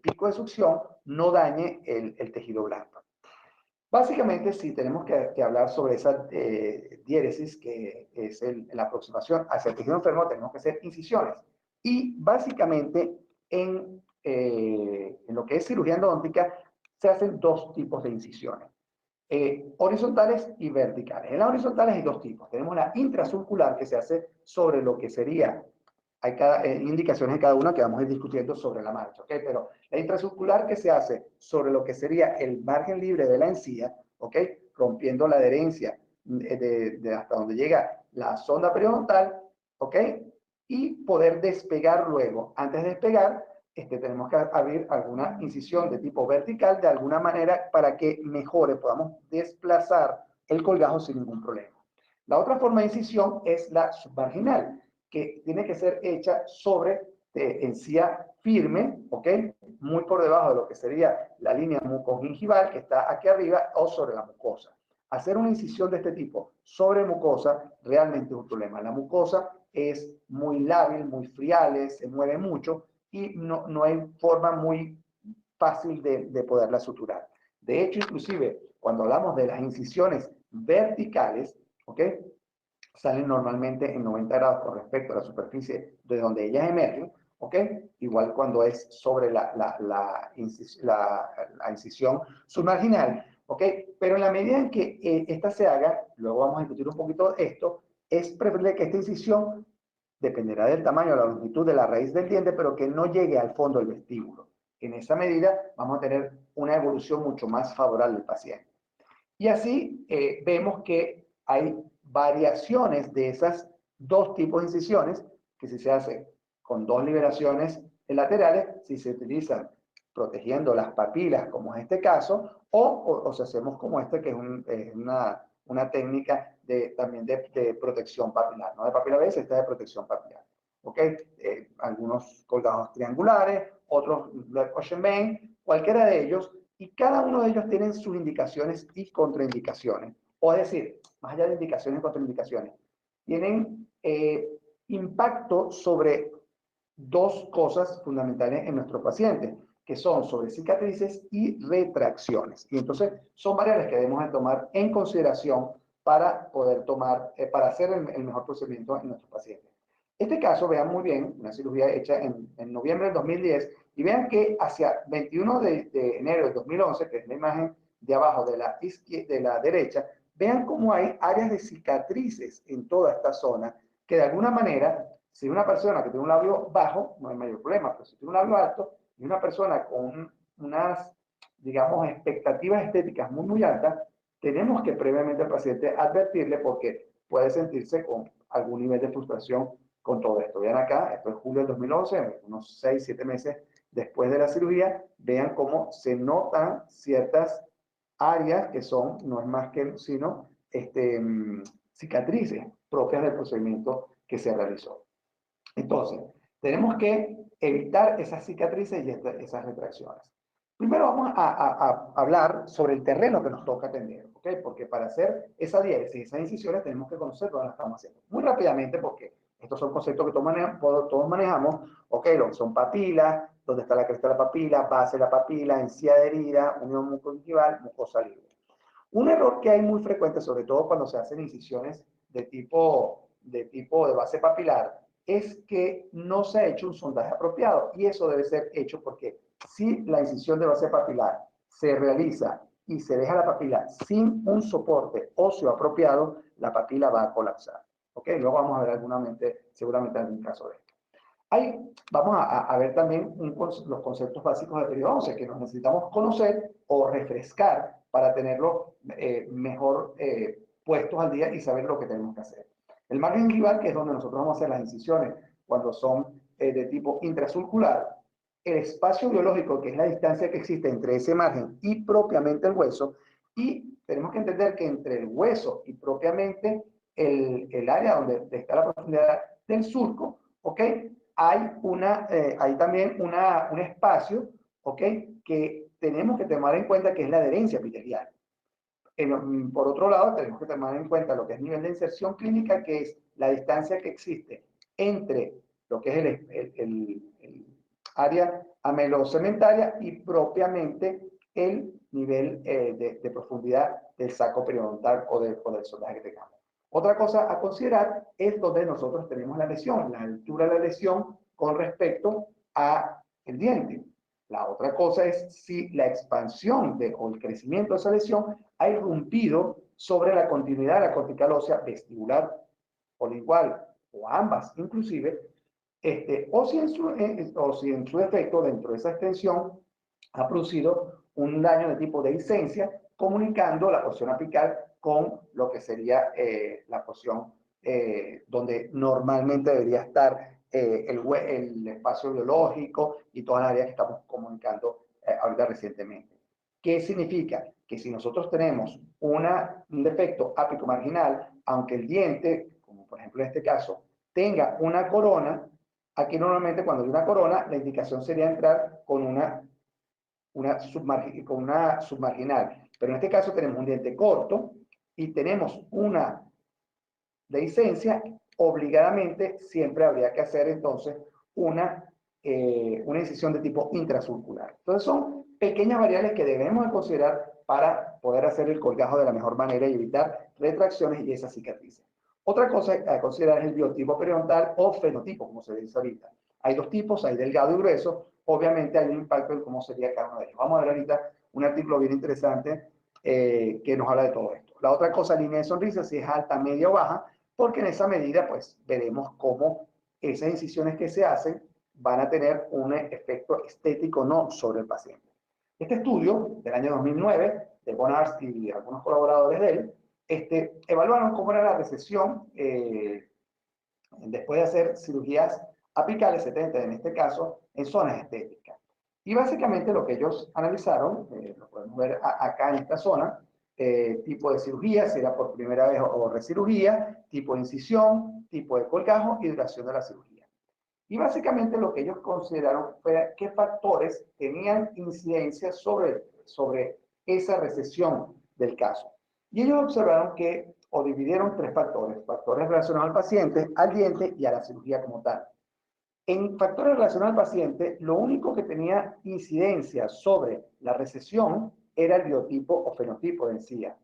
pico de succión no dañe el tejido blando. Básicamente, si tenemos que hablar sobre esa diéresis, que es la aproximación hacia el tejido enfermo, tenemos que hacer incisiones. Y básicamente, en lo que es cirugía endodóntica, se hacen 2 tipos de incisiones, horizontales y verticales. En las horizontales hay 2 tipos. Tenemos la intrasurcular, que se hace sobre lo que sería, hay indicaciones en cada una que vamos a ir discutiendo sobre la marcha, ¿ok? Pero la intrasurcular que se hace sobre lo que sería el margen libre de la encía, ¿ok? Rompiendo la adherencia de hasta donde llega la sonda periodontal, ¿ok? Y poder despegar luego. Antes de despegar, tenemos que abrir alguna incisión de tipo vertical de alguna manera para que mejore, podamos desplazar el colgajo sin ningún problema. La otra forma de incisión es la submarginal, que tiene que ser hecha sobre encía firme, ¿ok? Muy por debajo de lo que sería la línea mucogingival que está aquí arriba o sobre la mucosa. Hacer una incisión de este tipo sobre mucosa realmente es un problema. La mucosa es muy lábil, muy friable, se mueve mucho y no hay forma muy fácil de poderla suturar. De hecho, inclusive, cuando hablamos de las incisiones verticales, ¿ok? Salen normalmente en 90 grados con respecto a la superficie de donde ellas emergen, ¿ok? Igual cuando es sobre la incisión submarginal, ¿ok? Pero en la medida en que esta se haga, luego vamos a discutir un poquito de esto, es preferible que esta incisión dependerá del tamaño o la longitud de la raíz del diente, pero que no llegue al fondo del vestíbulo. En esa medida vamos a tener una evolución mucho más favorable del paciente. Y así vemos que hay variaciones de esas 2 tipos de incisiones, que si se hace con 2 liberaciones laterales, si se utilizan protegiendo las papilas, como es este caso, o si hacemos como este, que es una técnica también de protección papilar, no de papila base, esta de protección papilar. ¿Ok? Algunos colgados triangulares, otros Ocean Vein, cualquiera de ellos, y cada uno de ellos tienen sus indicaciones y contraindicaciones. O es decir, más allá de indicaciones y contraindicaciones, tienen impacto sobre 2 cosas fundamentales en nuestro paciente, que son sobre cicatrices y retracciones. Y entonces son variables que debemos de tomar en consideración para poder tomar, para hacer el mejor procedimiento en nuestros pacientes. Este caso, vean muy bien, una cirugía hecha en noviembre del 2010, y vean que hacia 21 de enero del 2011, que es la imagen de abajo de la derecha, vean cómo hay áreas de cicatrices en toda esta zona, que de alguna manera, si una persona que tiene un labio bajo, no hay mayor problema, pero si tiene un labio alto, y una persona con unas, digamos, expectativas estéticas muy, muy altas, tenemos que previamente al paciente advertirle porque puede sentirse con algún nivel de frustración con todo esto. Vean acá, esto es julio del 2011, unos 6, 7 meses después de la cirugía, vean cómo se notan ciertas áreas que son, no es más que, sino cicatrices propias del procedimiento que se realizó. Entonces, tenemos que evitar esas cicatrices y esas retracciones. Primero vamos a hablar sobre el terreno que nos toca atender, ¿ok? Porque para hacer esa diéresis, esas incisiones, tenemos que conocer dónde las estamos haciendo. Muy rápidamente, porque estos son conceptos que todos manejamos, ¿ok? Lo que son papilas, dónde está la cresta de la papila, base de la papila, encía de herida, unión mucogingival, mucosa libre. Un error que hay muy frecuente, sobre todo cuando se hacen incisiones de base papilar, es que no se ha hecho un sondaje apropiado, y eso debe ser hecho porque si la incisión de base papilar se realiza y se deja la papila sin un soporte óseo apropiado, la papila va a colapsar. ¿Ok? Luego vamos a ver seguramente algún caso de esto. Vamos a ver también los conceptos básicos de periodoncia que nos necesitamos conocer o refrescar para tenerlos mejor puestos al día y saber lo que tenemos que hacer. El margen gingival, que es donde nosotros vamos a hacer las incisiones cuando son de tipo intracircular, el espacio biológico, que es la distancia que existe entre ese margen y propiamente el hueso, y tenemos que entender que entre el hueso y propiamente el área donde está la profundidad del surco, ¿ok? Hay también un espacio, ¿ok? Que tenemos que tomar en cuenta que es la adherencia epitelial. Por otro lado, tenemos que tomar en cuenta lo que es nivel de inserción clínica, que es la distancia que existe entre lo que es el área amelocementaria y propiamente el nivel de profundidad del saco periodontal o del sondaje que tengamos. Otra cosa a considerar es donde nosotros tenemos la lesión, la altura de la lesión con respecto al diente. La otra cosa es si la expansión o el crecimiento de esa lesión ha irrumpido sobre la continuidad de la cortical ósea vestibular o lingual, o ambas inclusive, o si en su defecto dentro de esa extensión ha producido un daño de tipo dehiscencia, comunicando la porción apical con lo que sería la porción donde normalmente debería estar el espacio biológico y toda la área que estamos comunicando ahorita recientemente. ¿Qué significa? Que si nosotros tenemos un defecto ápico marginal, aunque el diente, como por ejemplo en este caso, tenga una corona, aquí normalmente cuando hay una corona, la indicación sería entrar con una submarginal. Pero en este caso tenemos un diente corto y tenemos una dehiscencia, obligadamente siempre habría que hacer entonces una incisión de tipo intrasurcular. Entonces son pequeñas variables que debemos de considerar para poder hacer el colgajo de la mejor manera y evitar retracciones y esas cicatrices. Otra cosa a considerar es el biotipo periodontal o fenotipo, como se dice ahorita. Hay dos tipos, hay delgado y grueso. Obviamente hay un impacto en cómo sería cada uno de ellos. Vamos a ver ahorita un artículo bien interesante que nos habla de todo esto. La otra cosa, línea de sonrisa, si es alta, media o baja, porque en esa medida pues veremos cómo esas incisiones que se hacen van a tener un efecto estético no sobre el paciente. Este estudio del año 2009 de Bonars y algunos colaboradores de él evaluaron cómo era la recesión después de hacer cirugías apicales 70 en este caso en zonas estéticas. Y básicamente lo que ellos analizaron, lo podemos ver acá en esta zona, tipo de cirugía, si era por primera vez o recirugía, tipo de incisión, tipo de colgajo y duración de la cirugía. Y básicamente lo que ellos consideraron fue qué factores tenían incidencia sobre esa recesión del caso. Y ellos observaron que, o dividieron tres factores relacionados al paciente, al diente y a la cirugía como tal. En factores relacionados al paciente, lo único que tenía incidencia sobre la recesión era el biotipo o fenotipo de encía.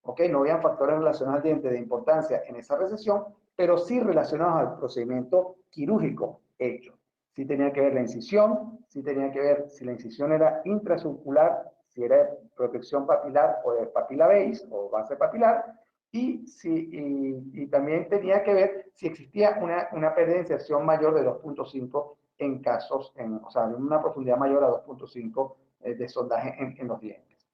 ¿Ok? No habían factores relacionados al diente de importancia en esa recesión, pero sí relacionados al procedimiento quirúrgico hecho. Sí tenía que ver la incisión, sí tenía que ver si la incisión era intracircular, si era protección papilar o de papila base o base papilar, y también tenía que ver si existía una pérdida de inserción mayor de 2.5 en casos, o sea, en una profundidad mayor a 2.5 de sondaje en los dientes.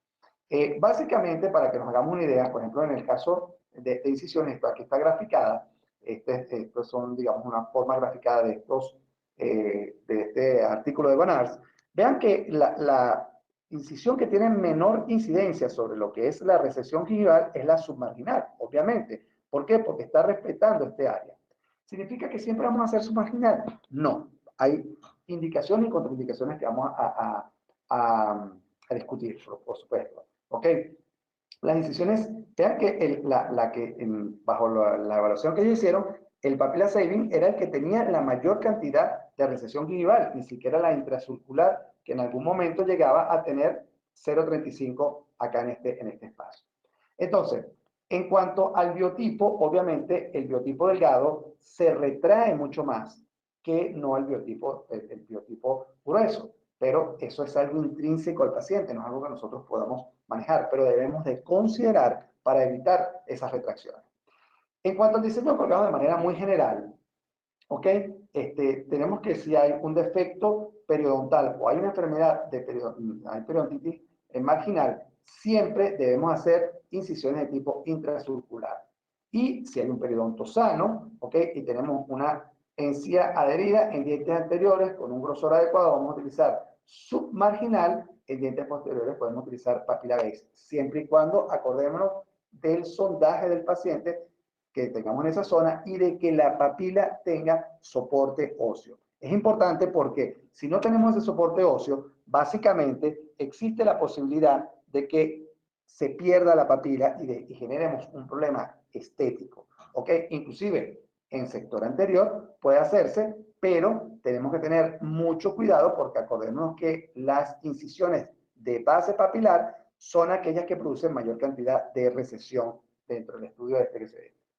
Básicamente, para que nos hagamos una idea, por ejemplo, en el caso de incisión, esto aquí está graficada, estos son, digamos, una forma graficada de este artículo de Van Ars. Vean que la incisión que tiene menor incidencia sobre lo que es la recesión gingival es la submarginal, obviamente. ¿Por qué? Porque está respetando este área. ¿Significa que siempre vamos a hacer submarginal? No. Hay indicaciones y contraindicaciones que vamos a discutir, por supuesto. ¿Ok? Las incisiones, vean que bajo la evaluación que ellos hicieron, el papilla saving era el que tenía la mayor cantidad de recesión gingival, ni siquiera la intracircular, que en algún momento llegaba a tener 0,35 acá en este espacio. Entonces, en cuanto al biotipo, obviamente el biotipo delgado se retrae mucho más que no el biotipo grueso, pero eso es algo intrínseco al paciente, no es algo que nosotros podamos manejar, pero debemos de considerar para evitar esas retracciones. En cuanto al diseño colgado de manera muy general, ¿ok? Tenemos que si hay un defecto periodontal o hay una enfermedad de periodontitis marginal, siempre debemos hacer incisiones de tipo intracircular. Y si hay un periodonto sano, ¿ok? Y tenemos una encía adherida en dientes anteriores con un grosor adecuado, vamos a utilizar submarginal. En dientes posteriores podemos utilizar papilla base, siempre y cuando acordémonos del sondaje del paciente que tengamos en esa zona y de que la papila tenga soporte óseo. Es importante porque si no tenemos ese soporte óseo, básicamente existe la posibilidad de que se pierda la papila y generemos un problema estético. ¿Ok? Inclusive en sector anterior puede hacerse, pero tenemos que tener mucho cuidado porque acordémonos que las incisiones de base papilar son aquellas que producen mayor cantidad de recesión dentro del estudio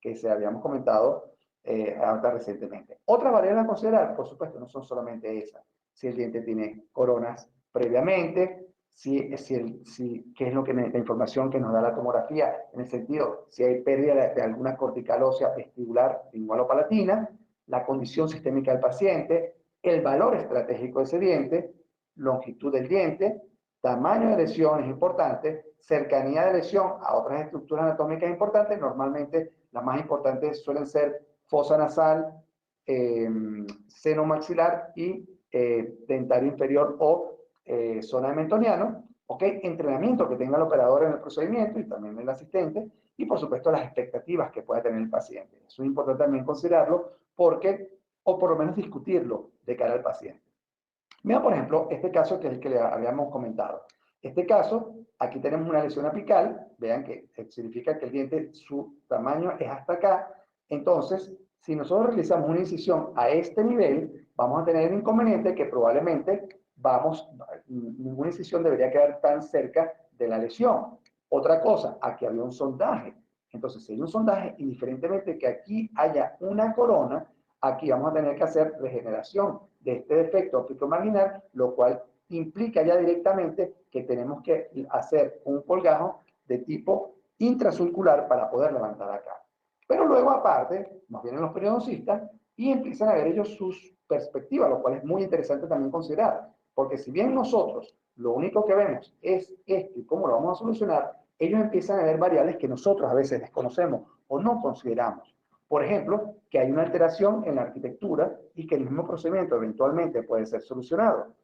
que se habíamos comentado ahora recientemente. Otras variables a considerar, por supuesto, no son solamente esas. Si el diente tiene coronas previamente, qué es la información que nos da la tomografía, en el sentido, si hay pérdida de alguna cortical ósea vestibular lingualo-palatina, la condición sistémica del paciente, el valor estratégico de ese diente, longitud del diente, tamaño de lesión es importante, cercanía de lesión a otras estructuras anatómicas importantes, normalmente las más importantes suelen ser fosa nasal, seno maxilar y dentario inferior o zona de mentoniano, ¿ok? Entrenamiento que tenga el operador en el procedimiento y también el asistente, y por supuesto las expectativas que pueda tener el paciente. Eso es importante también considerarlo porque, o por lo menos discutirlo de cara al paciente. Mira, por ejemplo, este caso que es el que le habíamos comentado. Este caso, aquí tenemos una lesión apical, vean que significa que el diente, su tamaño es hasta acá. Entonces, si nosotros realizamos una incisión a este nivel, vamos a tener el inconveniente que probablemente ninguna incisión debería quedar tan cerca de la lesión. Otra cosa, aquí había un sondaje. Entonces, si hay un sondaje, indiferentemente que aquí haya una corona, aquí vamos a tener que hacer regeneración de este defecto óptico marginal, lo cual implica ya directamente que tenemos que hacer un colgajo de tipo intracircular para poder levantar acá. Pero luego, aparte, nos vienen los periodoncistas y empiezan a ver ellos sus perspectivas, lo cual es muy interesante también considerar, porque si bien nosotros lo único que vemos es esto y cómo lo vamos a solucionar, ellos empiezan a ver variables que nosotros a veces desconocemos o no consideramos. Por ejemplo, que hay una alteración en la arquitectura y que el mismo procedimiento eventualmente puede ser solucionado.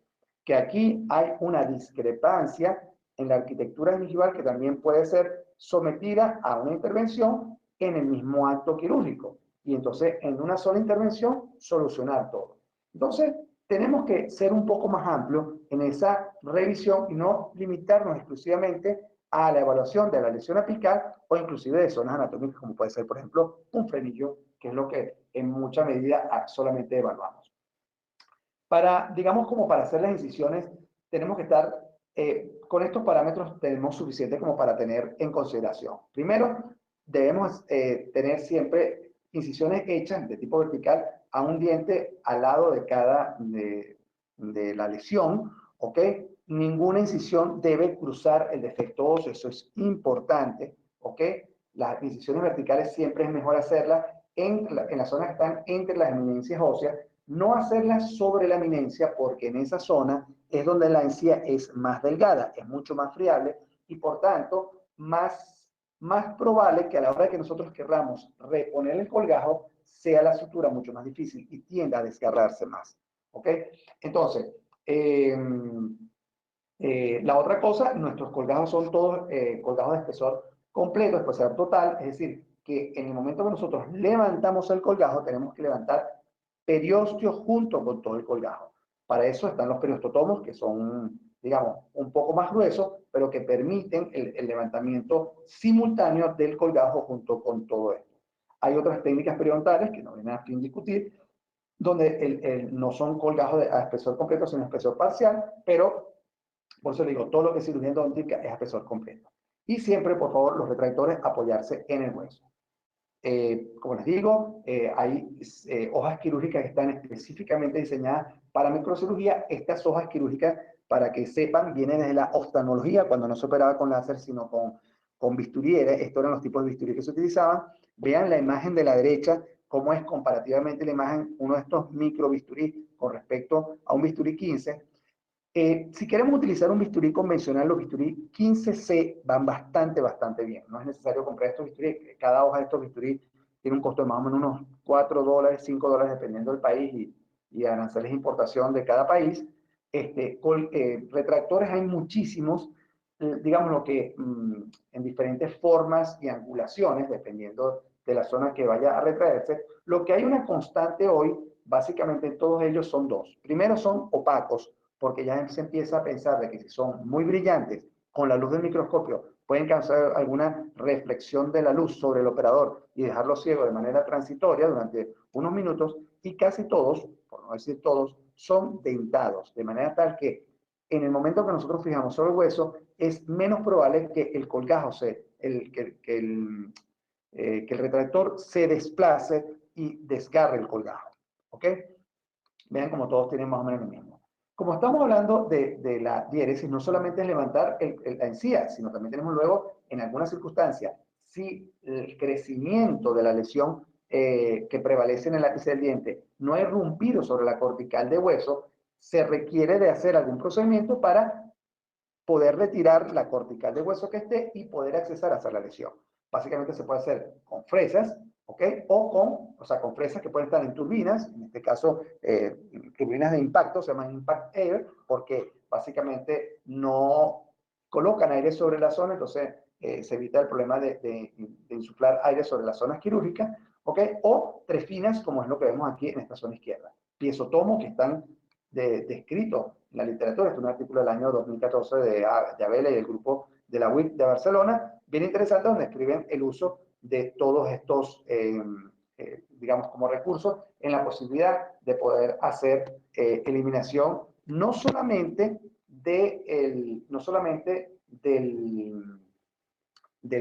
Que aquí hay una discrepancia en la arquitectura gingival que también puede ser sometida a una intervención en el mismo acto quirúrgico. Y entonces, en una sola intervención, solucionar todo. Entonces, tenemos que ser un poco más amplios en esa revisión y no limitarnos exclusivamente a la evaluación de la lesión apical o inclusive de zonas anatómicas como puede ser, por ejemplo, un frenillo, que es lo que en mucha medida solamente evaluamos. Digamos, como para hacer las incisiones, tenemos que estar, con estos parámetros tenemos suficiente como para tener en consideración. Primero, debemos tener siempre incisiones hechas de tipo vertical a un diente al lado de cada de la lesión, ¿ok? Ninguna incisión debe cruzar el defecto óseo, eso es importante, ¿ok? Las incisiones verticales siempre es mejor hacerlas en las zonas que están entre las eminencias óseas, no hacerlas sobre la eminencia porque en esa zona es donde la encía es más delgada, es mucho más friable y por tanto más probable que a la hora que nosotros querramos reponer el colgajo sea la sutura mucho más difícil y tienda a desgarrarse más. ¿Ok? Entonces, la otra cosa, nuestros colgajos son todos colgajos de espesor completo, espesor total, es decir, que en el momento que nosotros levantamos el colgajo, tenemos que levantar periósteo junto con todo el colgajo. Para eso están los periostotomos, que son, digamos, un poco más gruesos, pero que permiten el levantamiento simultáneo del colgajo junto con todo esto. Hay otras técnicas periodontales que no vienen a fin discutir, donde no son colgajos a espesor completo, sino espesor parcial, pero por eso digo, todo lo que es cirugía endodontica es espesor completo. Y siempre, por favor, los retractores apoyarse en el hueso. Como les digo, hay hojas quirúrgicas que están específicamente diseñadas para microcirugía. Estas hojas quirúrgicas, para que sepan, vienen desde la oftalmología, cuando no se operaba con láser, sino con bisturí. Estos eran los tipos de bisturí que se utilizaban. Vean la imagen de la derecha, cómo es comparativamente la imagen, uno de estos micro bisturí con respecto a un bisturí 15. Si queremos utilizar un bisturí convencional, los bisturí 15C van bastante bien. No es necesario comprar estos bisturí. Cada hoja de estos bisturí tiene un costo de más o menos unos $4, $5, dependiendo del país y aranceles de importación de cada país. Retractores hay muchísimos, digamos lo que en diferentes formas y angulaciones, dependiendo de la zona que vaya a retraerse. Lo que hay una constante hoy, básicamente todos ellos son dos. Primero son opacos, porque ya se empieza a pensar de que si son muy brillantes con la luz del microscopio pueden causar alguna reflexión de la luz sobre el operador y dejarlo ciego de manera transitoria durante unos minutos, y casi todos, por no decir todos, son dentados, de manera tal que en el momento que nosotros fijamos sobre el hueso es menos probable que el colgajo que el retractor se desplace y desgarre el colgajo. ¿Ok? Vean como todos tienen más o menos lo mismo. Como estamos hablando de la diéresis, no solamente es levantar la encía, sino también tenemos luego, en algunas circunstancias, si el crecimiento de la lesión que prevalece en el ápice del diente no ha irrumpido sobre la cortical de hueso, se requiere de hacer algún procedimiento para poder retirar la cortical de hueso que esté y poder accesar a hacer la lesión. Básicamente se puede hacer con fresas, ¿ok? O sea, con fresas que pueden estar en turbinas, en este caso, turbinas de impacto, se llaman impact air, porque básicamente no colocan aire sobre la zona, entonces se evita el problema de insuflar aire sobre las zonas quirúrgicas, ¿ok? O trefinas, como es lo que vemos aquí en esta zona izquierda. Piezotomos que están descritos en la literatura. Este es un artículo del año 2014 de Abela y el grupo de la UIC de Barcelona, bien interesante, donde escriben el uso de todos estos, digamos, como recursos en la posibilidad de poder hacer eliminación no solamente del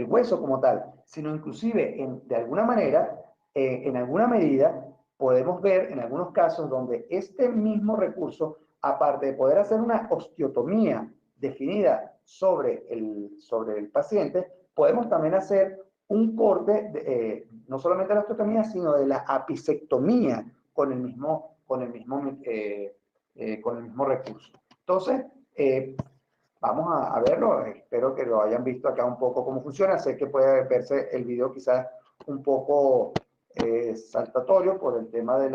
hueso como tal, sino inclusive de alguna manera, en alguna medida, podemos ver en algunos casos donde este mismo recurso, aparte de poder hacer una osteotomía definida sobre el paciente, podemos también hacer un corte, no solamente de la osteotomía, sino de la apicectomía con el mismo recurso. Entonces, vamos a verlo, espero que lo hayan visto acá un poco cómo funciona. Sé que puede verse el video quizás un poco saltatorio por el tema de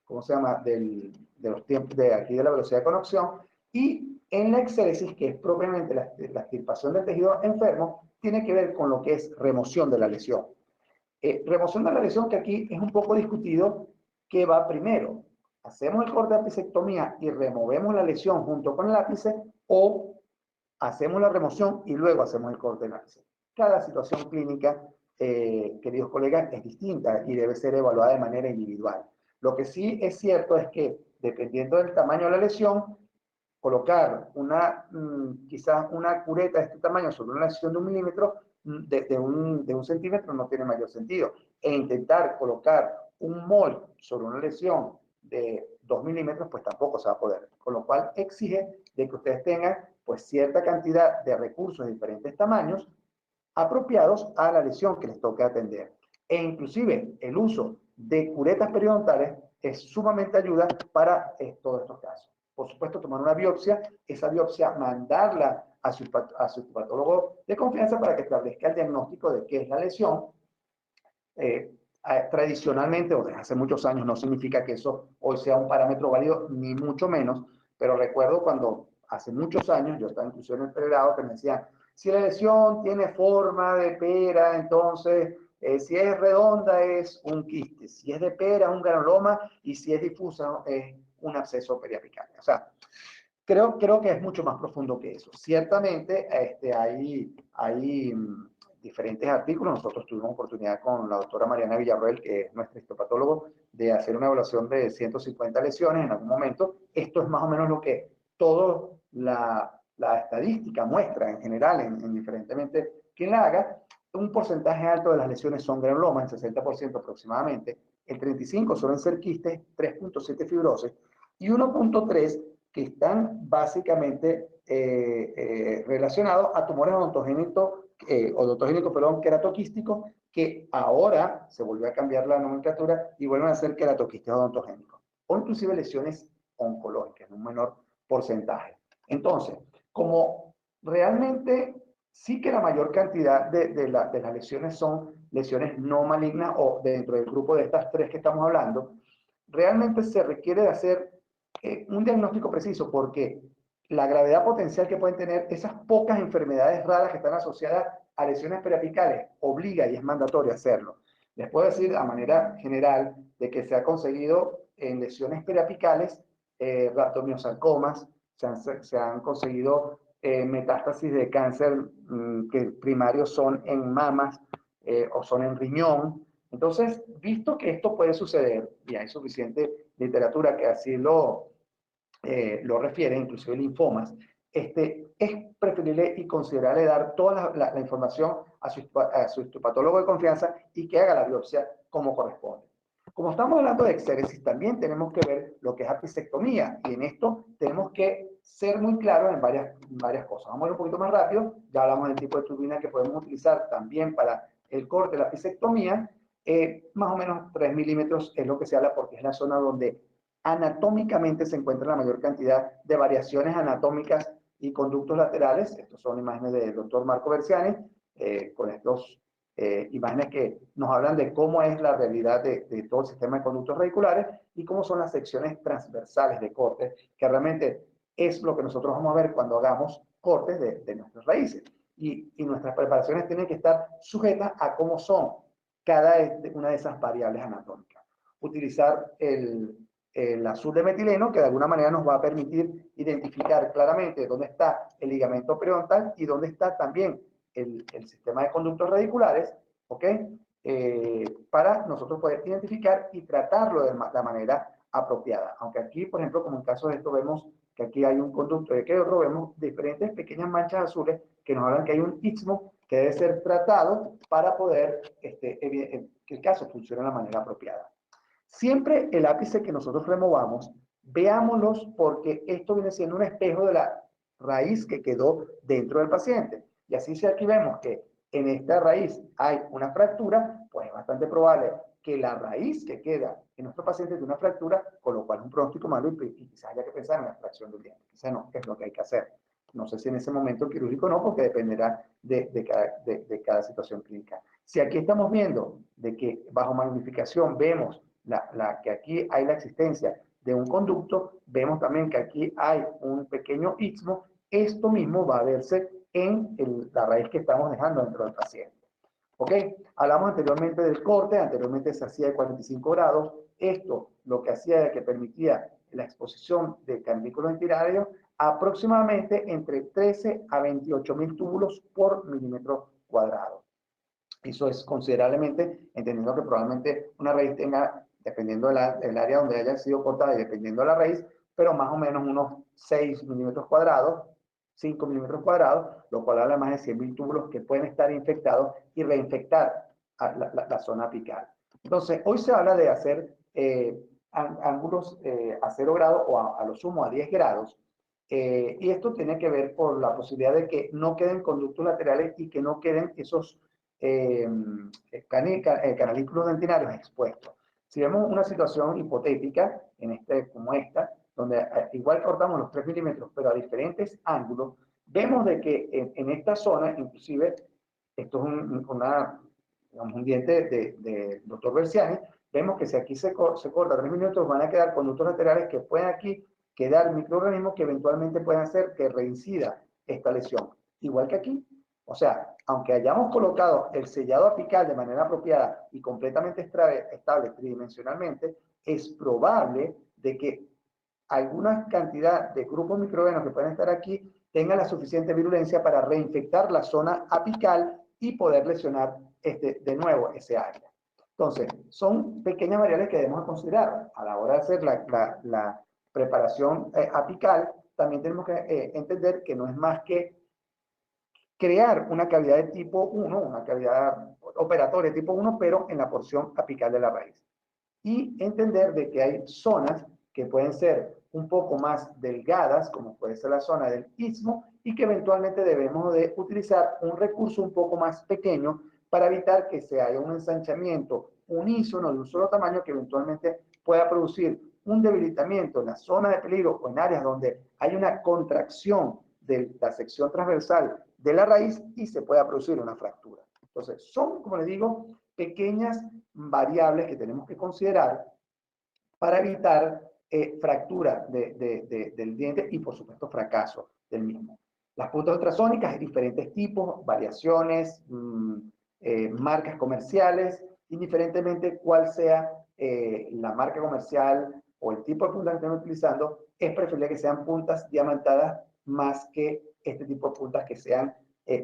¿cómo se llama? De los tiempos de aquí de la velocidad de conexión. Y en la exéresis, que es propiamente la extirpación del tejido enfermo, tiene que ver con lo que es remoción de la lesión. Remoción de la lesión, que aquí es un poco discutido, ¿qué va primero? ¿Hacemos el corte de apicectomía y removemos la lesión junto con el ápice, o hacemos la remoción y luego hacemos el corte del ápice? Cada situación clínica, queridos colegas, es distinta y debe ser evaluada de manera individual. Lo que sí es cierto es que, dependiendo del tamaño de la lesión, colocar quizás una cureta de este tamaño sobre una lesión de 1 milímetro de un centímetro no tiene mayor sentido. E intentar colocar un MOL sobre una lesión de 2 milímetros, pues tampoco se va a poder. Con lo cual exige de que ustedes tengan pues cierta cantidad de recursos de diferentes tamaños apropiados a la lesión que les toque atender. E inclusive el uso de curetas periodontales es sumamente ayuda para todos estos casos. Por supuesto, tomar una biopsia, esa biopsia mandarla a su patólogo de confianza para que establezca el diagnóstico de qué es la lesión. Tradicionalmente, o desde hace muchos años, no significa que eso hoy sea un parámetro válido, ni mucho menos, pero recuerdo cuando hace muchos años, yo estaba incluso en el pregrado, que me decían, si la lesión tiene forma de pera, entonces si es redonda es un quiste, si es de pera es un granuloma y si es difusa es un absceso periapical. O sea, creo que es mucho más profundo que eso. Ciertamente hay diferentes artículos. Nosotros tuvimos oportunidad con la doctora Mariana Villarroel, que es nuestra histopatólogo, de hacer una evaluación de 150 lesiones en algún momento. Esto es más o menos lo que toda la estadística muestra en general, indiferentemente quién la haga. Un porcentaje alto de las lesiones son granulomas, el 60% aproximadamente. El 35% suelen ser quistes, 3.7 fibrosis y 1.3 que están básicamente relacionados a tumores odontogénicos, queratoquísticos, que ahora se volvió a cambiar la nomenclatura y vuelven a ser queratoquistes odontogénicos, o inclusive lesiones oncológicas en un menor porcentaje. Entonces, como realmente sí que la mayor cantidad de las lesiones son lesiones no malignas o dentro del grupo de estas tres que estamos hablando, realmente se requiere de hacer un diagnóstico preciso porque la gravedad potencial que pueden tener esas pocas enfermedades raras que están asociadas a lesiones periapicales obliga y es mandatorio hacerlo. Les puedo decir a manera general de que se ha conseguido en lesiones periapicales rhabdomyosarcomas, se han conseguido metástasis de cáncer que primarios son en mamas o son en riñón. Entonces, visto que esto puede suceder, y hay suficiente literatura que así lo refiere, inclusive linfomas, es preferible y considerable dar toda la información a su histopatólogo de confianza y que haga la biopsia como corresponde. Como estamos hablando de exéresis, también tenemos que ver lo que es apicectomía, y en esto tenemos que ser muy claros en varias cosas. Vamos a ir un poquito más rápido, ya hablamos del tipo de turbina que podemos utilizar también para el corte de la apicectomía. Más o menos 3 milímetros es lo que se habla porque es la zona donde anatómicamente se encuentra la mayor cantidad de variaciones anatómicas y conductos laterales. Estos son imágenes del doctor Marco Versiani, con estos imágenes que nos hablan de cómo es la realidad de todo el sistema de conductos radiculares y cómo son las secciones transversales de cortes, que realmente es lo que nosotros vamos a ver cuando hagamos cortes de nuestras raíces. Y nuestras preparaciones tienen que estar sujetas a cómo son cada una de esas variables anatómicas. Utilizar el azul de metileno, que de alguna manera nos va a permitir identificar claramente dónde está el ligamento periodontal y dónde está también el sistema de conductos radiculares, ¿ok? Para nosotros poder identificar y tratarlo de la manera apropiada. Aunque aquí, por ejemplo, como en caso de esto, vemos que aquí hay un conducto de que otro, vemos diferentes pequeñas manchas azules que nos hablan que hay un istmo que debe ser tratado para poder que el caso funcione de la manera apropiada. Siempre el ápice que nosotros removamos, veámoslos porque esto viene siendo un espejo de la raíz que quedó dentro del paciente. Y así si aquí vemos que en esta raíz hay una fractura, pues es bastante probable que la raíz que queda en nuestro paciente de una fractura, con lo cual es un pronóstico malo y quizás haya que pensar en la extracción del diente. Quizás no, que es lo que hay que hacer. No sé si en ese momento quirúrgico no, porque dependerá de cada situación clínica. Si aquí estamos viendo de que bajo magnificación vemos que aquí hay la existencia de un conducto, vemos también que aquí hay un pequeño istmo, esto mismo va a verse en la raíz que estamos dejando dentro del paciente. ¿Ok? Hablamos anteriormente del corte, anteriormente se hacía de 45 grados, esto lo que hacía era que permitía la exposición de cambículos dentinarios aproximadamente entre 13 a 28.000 túbulos por milímetro cuadrado. Eso es considerablemente, entendiendo que probablemente una raíz tenga, dependiendo del área donde haya sido cortada y dependiendo de la raíz, pero más o menos unos 6 milímetros cuadrados, 5 milímetros cuadrados, lo cual habla más de 100.000 túbulos que pueden estar infectados y reinfectar a la zona apical. Entonces, hoy se habla de hacer ángulos a 0 grados o a lo sumo a 10 grados. Y esto tiene que ver por la posibilidad de que no queden conductos laterales y que no queden esos canalículos dentinarios expuestos. Si vemos una situación hipotética como esta, donde igual cortamos los 3 milímetros, pero a diferentes ángulos, vemos de que en esta zona, inclusive, esto es un diente de doctor Berciani, vemos que si aquí se corta 3 milímetros, van a quedar conductos laterales que pueden aquí quedar microorganismos que eventualmente pueden hacer que reincida esta lesión. Igual que aquí. O sea, aunque hayamos colocado el sellado apical de manera apropiada y completamente estable tridimensionalmente, es probable de que alguna cantidad de grupos microbianos que pueden estar aquí tengan la suficiente virulencia para reinfectar la zona apical y poder lesionar de nuevo ese área. Entonces, son pequeñas variables que debemos considerar a la hora de hacer la preparación apical. También tenemos que entender que no es más que crear una cavidad de tipo 1, una cavidad operatoria de tipo 1, pero en la porción apical de la raíz. Y entender de que hay zonas que pueden ser un poco más delgadas, como puede ser la zona del istmo, y que eventualmente debemos de utilizar un recurso un poco más pequeño para evitar que se haya un ensanchamiento unísono de un solo tamaño que eventualmente pueda producir un debilitamiento en la zona de peligro o en áreas donde hay una contracción de la sección transversal de la raíz y se pueda producir una fractura. Entonces, son, como les digo, pequeñas variables que tenemos que considerar para evitar fractura del diente y, por supuesto, fracaso del mismo. Las puntas ultrasónicas hay diferentes tipos, variaciones, marcas comerciales, indiferentemente cuál sea la marca comercial o el tipo de punta que estén utilizando, es preferible que sean puntas diamantadas más que este tipo de puntas que sean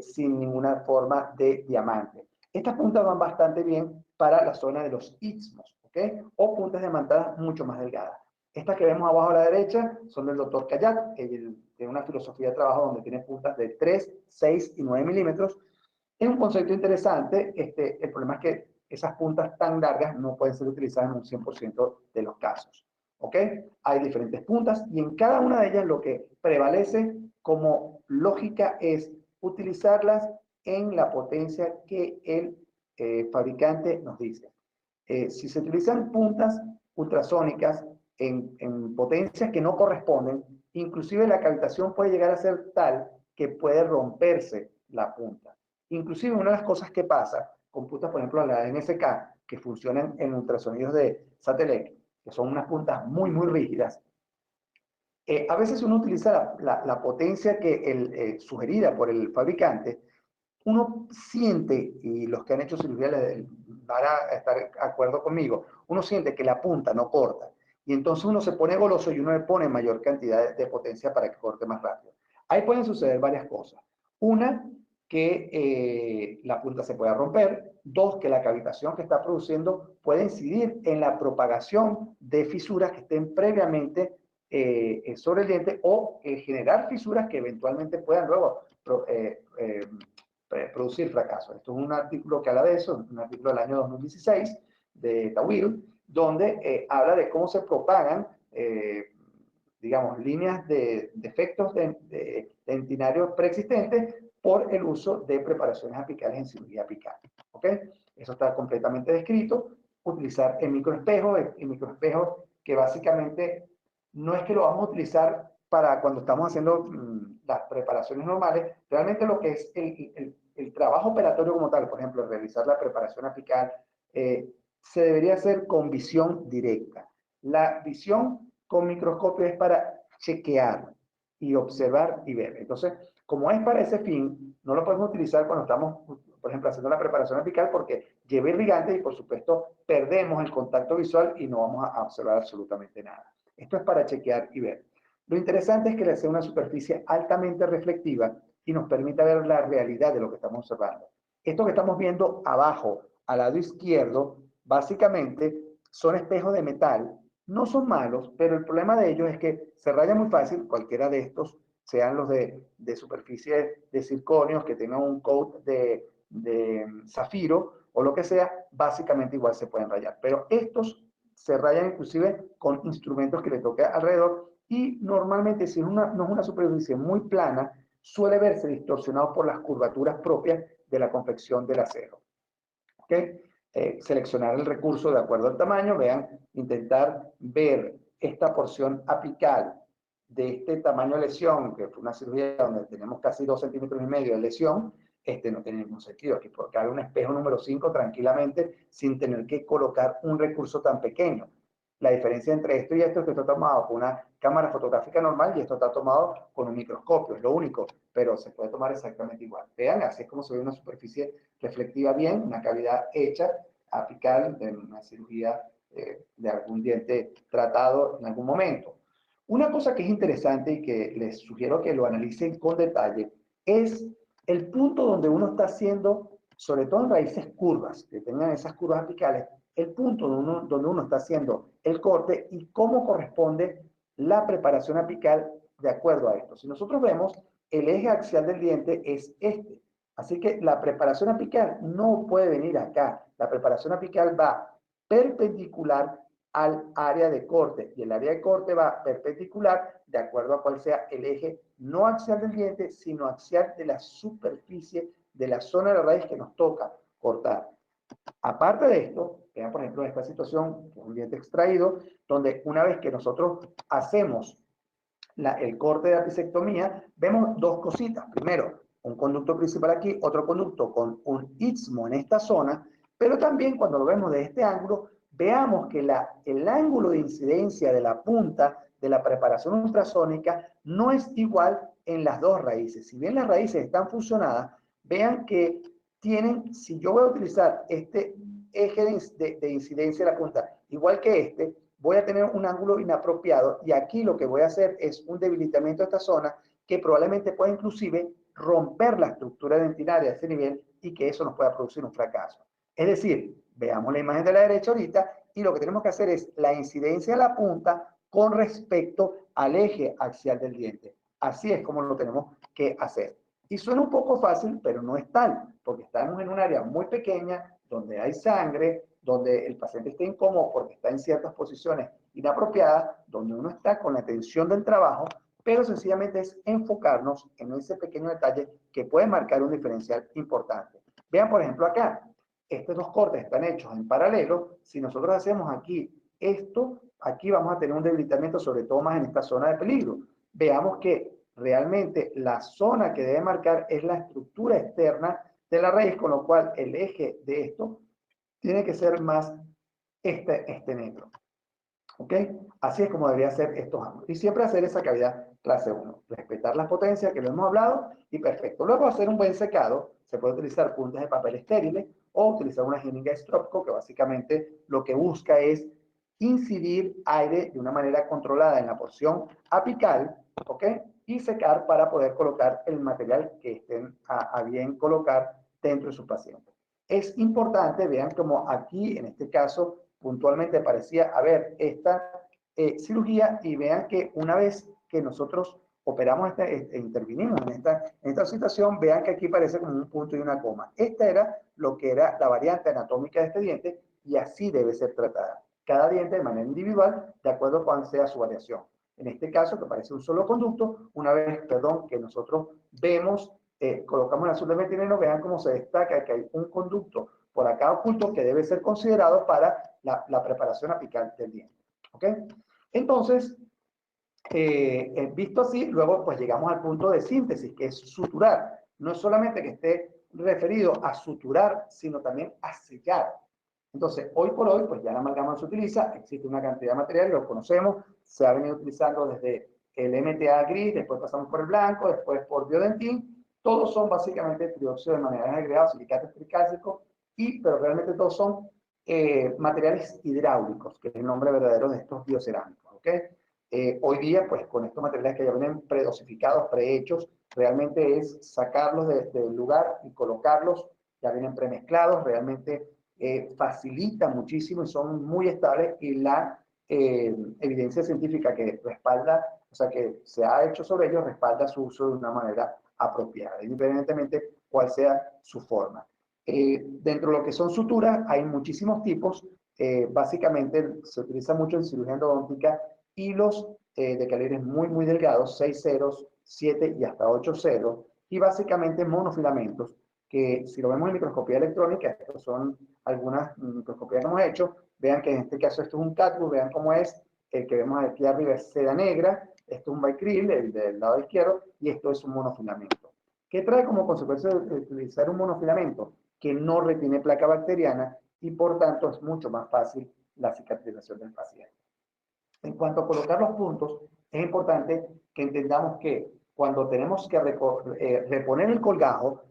sin ninguna forma de diamante. Estas puntas van bastante bien para la zona de los istmos, ¿ok? O puntas diamantadas mucho más delgadas. Estas que vemos abajo a la derecha son del doctor Kayak, él tiene una filosofía de trabajo donde tiene puntas de 3, 6 y 9 milímetros. Es un concepto interesante. El problema es que esas puntas tan largas no pueden ser utilizadas en un 100% de los casos. ¿Ok? Hay diferentes puntas y en cada una de ellas lo que prevalece como lógica es utilizarlas en la potencia que el fabricante nos dice. Si se utilizan puntas ultrasónicas en potencias que no corresponden, inclusive la cavitación puede llegar a ser tal que puede romperse la punta. Inclusive una de las cosas que pasa con puntas, por ejemplo, la NSK, que funcionan en ultrasonidos de Satellite, que son unas puntas muy, muy rígidas, a veces uno utiliza la potencia que sugerida por el fabricante, uno siente, y los que han hecho cirugía van a estar de acuerdo conmigo, uno siente que la punta no corta. Y entonces uno se pone goloso y uno le pone mayor cantidad de potencia para que corte más rápido. Ahí pueden suceder varias cosas. Una, que la punta se pueda romper. Dos, que la cavitación que está produciendo puede incidir en la propagación de fisuras que estén previamente sobre el diente o generar fisuras que eventualmente puedan luego producir fracaso. Esto es un artículo que habla de eso, un artículo del año 2016 de Tawil, donde habla de cómo se propagan, digamos, líneas de defectos dentinarios preexistentes por el uso de preparaciones apicales en cirugía apical. ¿Ok? Eso está completamente descrito. Utilizar el microespejo que básicamente no es que lo vamos a utilizar para cuando estamos haciendo las preparaciones normales, realmente lo que es el trabajo operatorio como tal, por ejemplo, realizar la preparación apical, se debería hacer con visión directa. La visión con microscopio es para chequear y observar y ver. Entonces, como es para ese fin, no lo podemos utilizar cuando estamos, por ejemplo, haciendo la preparación apical porque lleva irrigantes y, por supuesto, perdemos el contacto visual y no vamos a observar absolutamente nada. Esto es para chequear y ver. Lo interesante es que le sea una superficie altamente reflectiva y nos permita ver la realidad de lo que estamos observando. Esto que estamos viendo abajo, al lado izquierdo, básicamente son espejos de metal. No son malos, pero el problema de ellos es que se raya muy fácil cualquiera de estos sean los de superficie de circonios, que tengan un coat de zafiro o lo que sea, básicamente igual se pueden rayar. Pero estos se rayan inclusive con instrumentos que le toque alrededor y normalmente si no es una superficie muy plana, suele verse distorsionado por las curvaturas propias de la confección del acero. ¿Okay? Seleccionar el recurso de acuerdo al tamaño, vean, intentar ver esta porción apical de este tamaño de lesión, que fue una cirugía donde tenemos casi 2,5 centímetros de lesión, no tiene ningún sentido. Aquí puedo colocar un espejo número 5 tranquilamente sin tener que colocar un recurso tan pequeño. La diferencia entre esto y esto es que esto está tomado con una cámara fotográfica normal y esto está tomado con un microscopio, es lo único, pero se puede tomar exactamente igual. Vean, así es como se ve una superficie reflectiva bien, una cavidad hecha, apical, de una cirugía de algún diente tratado en algún momento. Una cosa que es interesante y que les sugiero que lo analicen con detalle es el punto donde uno está haciendo, sobre todo en raíces curvas, que tengan esas curvas apicales, el punto donde uno está haciendo el corte y cómo corresponde la preparación apical de acuerdo a esto. Si nosotros vemos, el eje axial del diente es este. Así que la preparación apical no puede venir acá. La preparación apical va perpendicular al área de corte y el área de corte va perpendicular de acuerdo a cuál sea el eje no axial del diente, sino axial de la superficie de la zona de la raíz que nos toca cortar. Aparte de esto, vean por ejemplo en esta situación, un diente extraído, donde una vez que nosotros hacemos el corte de apicectomía, vemos dos cositas. Primero, un conducto principal aquí, otro conducto con un istmo en esta zona, pero también cuando lo vemos de este ángulo, veamos que el ángulo de incidencia de la punta de la preparación ultrasónica no es igual en las dos raíces. Si bien las raíces están fusionadas, vean que tienen, si yo voy a utilizar este eje de incidencia de la punta, igual que este, voy a tener un ángulo inapropiado y aquí lo que voy a hacer es un debilitamiento de esta zona que probablemente pueda inclusive romper la estructura dentinaria a ese nivel y que eso nos pueda producir un fracaso. Es decir, veamos la imagen de la derecha ahorita y lo que tenemos que hacer es la incidencia de la punta con respecto al eje axial del diente. Así es como lo tenemos que hacer. Y suena un poco fácil, pero no es tal, porque estamos en un área muy pequeña donde hay sangre, donde el paciente está incómodo porque está en ciertas posiciones inapropiadas, donde uno está con la atención del trabajo, pero sencillamente es enfocarnos en ese pequeño detalle que puede marcar un diferencial importante. Vean, por ejemplo, acá, estos dos cortes están hechos en paralelo. Si nosotros hacemos aquí esto, aquí vamos a tener un debilitamiento, sobre todo más en esta zona de peligro. Veamos que realmente la zona que debe marcar es la estructura externa de la raíz, con lo cual el eje de esto tiene que ser más este negro. ¿Ok? Así es como debería ser estos ángulos. Y siempre hacer esa cavidad clase 1. Respetar las potencias que lo hemos hablado y perfecto. Luego hacer un buen secado. Se puede utilizar puntas de papel estériles o utilizar una jeringa estrópico que básicamente lo que busca es incidir aire de una manera controlada en la porción apical, ¿ok? Y secar para poder colocar el material que estén a bien colocar dentro de su paciente. Es importante, vean como aquí en este caso puntualmente parecía haber esta cirugía y vean que una vez que nosotros operamos, intervinimos en esta situación, vean que aquí parece como un punto y una coma. Esta era lo que era la variante anatómica de este diente y así debe ser tratada. Cada diente de manera individual, de acuerdo a cuál sea su variación. En este caso, que parece un solo conducto, una vez, perdón, que nosotros vemos, colocamos el azul de metileno, vean cómo se destaca que hay un conducto por acá oculto que debe ser considerado para la preparación apical del diente. ¿Ok? Entonces, visto así, luego pues llegamos al punto de síntesis, que es suturar. No es solamente que esté referido a suturar, sino también a sellar. Entonces, hoy por hoy, pues ya la amalgama se utiliza, existe una cantidad de material, lo conocemos, se ha venido utilizando desde el MTA gris, después pasamos por el blanco, después por biodentín, todos son básicamente trióxido de manganeso agregado, silicato tricálcico, pero realmente todos son materiales hidráulicos, que es el nombre verdadero de estos biocerámicos, ¿ok? Hoy día, pues con estos materiales que ya vienen predosificados, prehechos, realmente es sacarlos del lugar y colocarlos, ya vienen premezclados, realmente facilita muchísimo y son muy estables y la evidencia científica que respalda o sea que se ha hecho sobre ellos, respalda su uso de una manera apropiada, independientemente cuál sea su forma. Dentro de lo que son suturas, hay muchísimos tipos. Básicamente se utiliza mucho en cirugía endodóntica hilos de calibres muy delgados, 6 ceros, 7 y hasta 8 ceros, y básicamente monofilamentos, que si lo vemos en microscopía electrónica, estos son algunas microscopías que hemos hecho, vean que en este caso esto es un catwood, vean cómo es, el que vemos aquí arriba es seda negra, esto es un bicril, el del lado izquierdo, y esto es un monofilamento. ¿Qué trae como consecuencia de utilizar un monofilamento? Que no retiene placa bacteriana y por tanto es mucho más fácil la cicatrización del paciente. En cuanto a colocar los puntos, es importante que entendamos que cuando tenemos que reponer el colgajo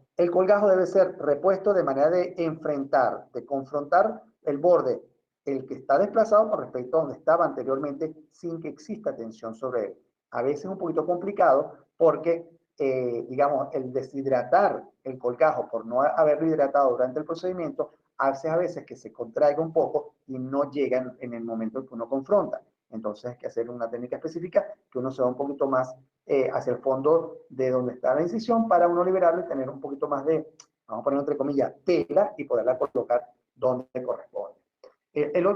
debe ser repuesto de manera de enfrentar, de confrontar el borde, el que está desplazado con respecto a donde estaba anteriormente, sin que exista tensión sobre él. A veces es un poquito complicado porque, digamos, el deshidratar el colgajo por no haberlo hidratado durante el procedimiento, hace a veces que se contraiga un poco y no llega en el momento en que uno confronta. Entonces hay que hacer una técnica específica que uno se va un poquito más hacia el fondo de donde está la incisión para uno liberarlo y tener un poquito más de, vamos a poner entre comillas, tela y poderla colocar donde corresponde. El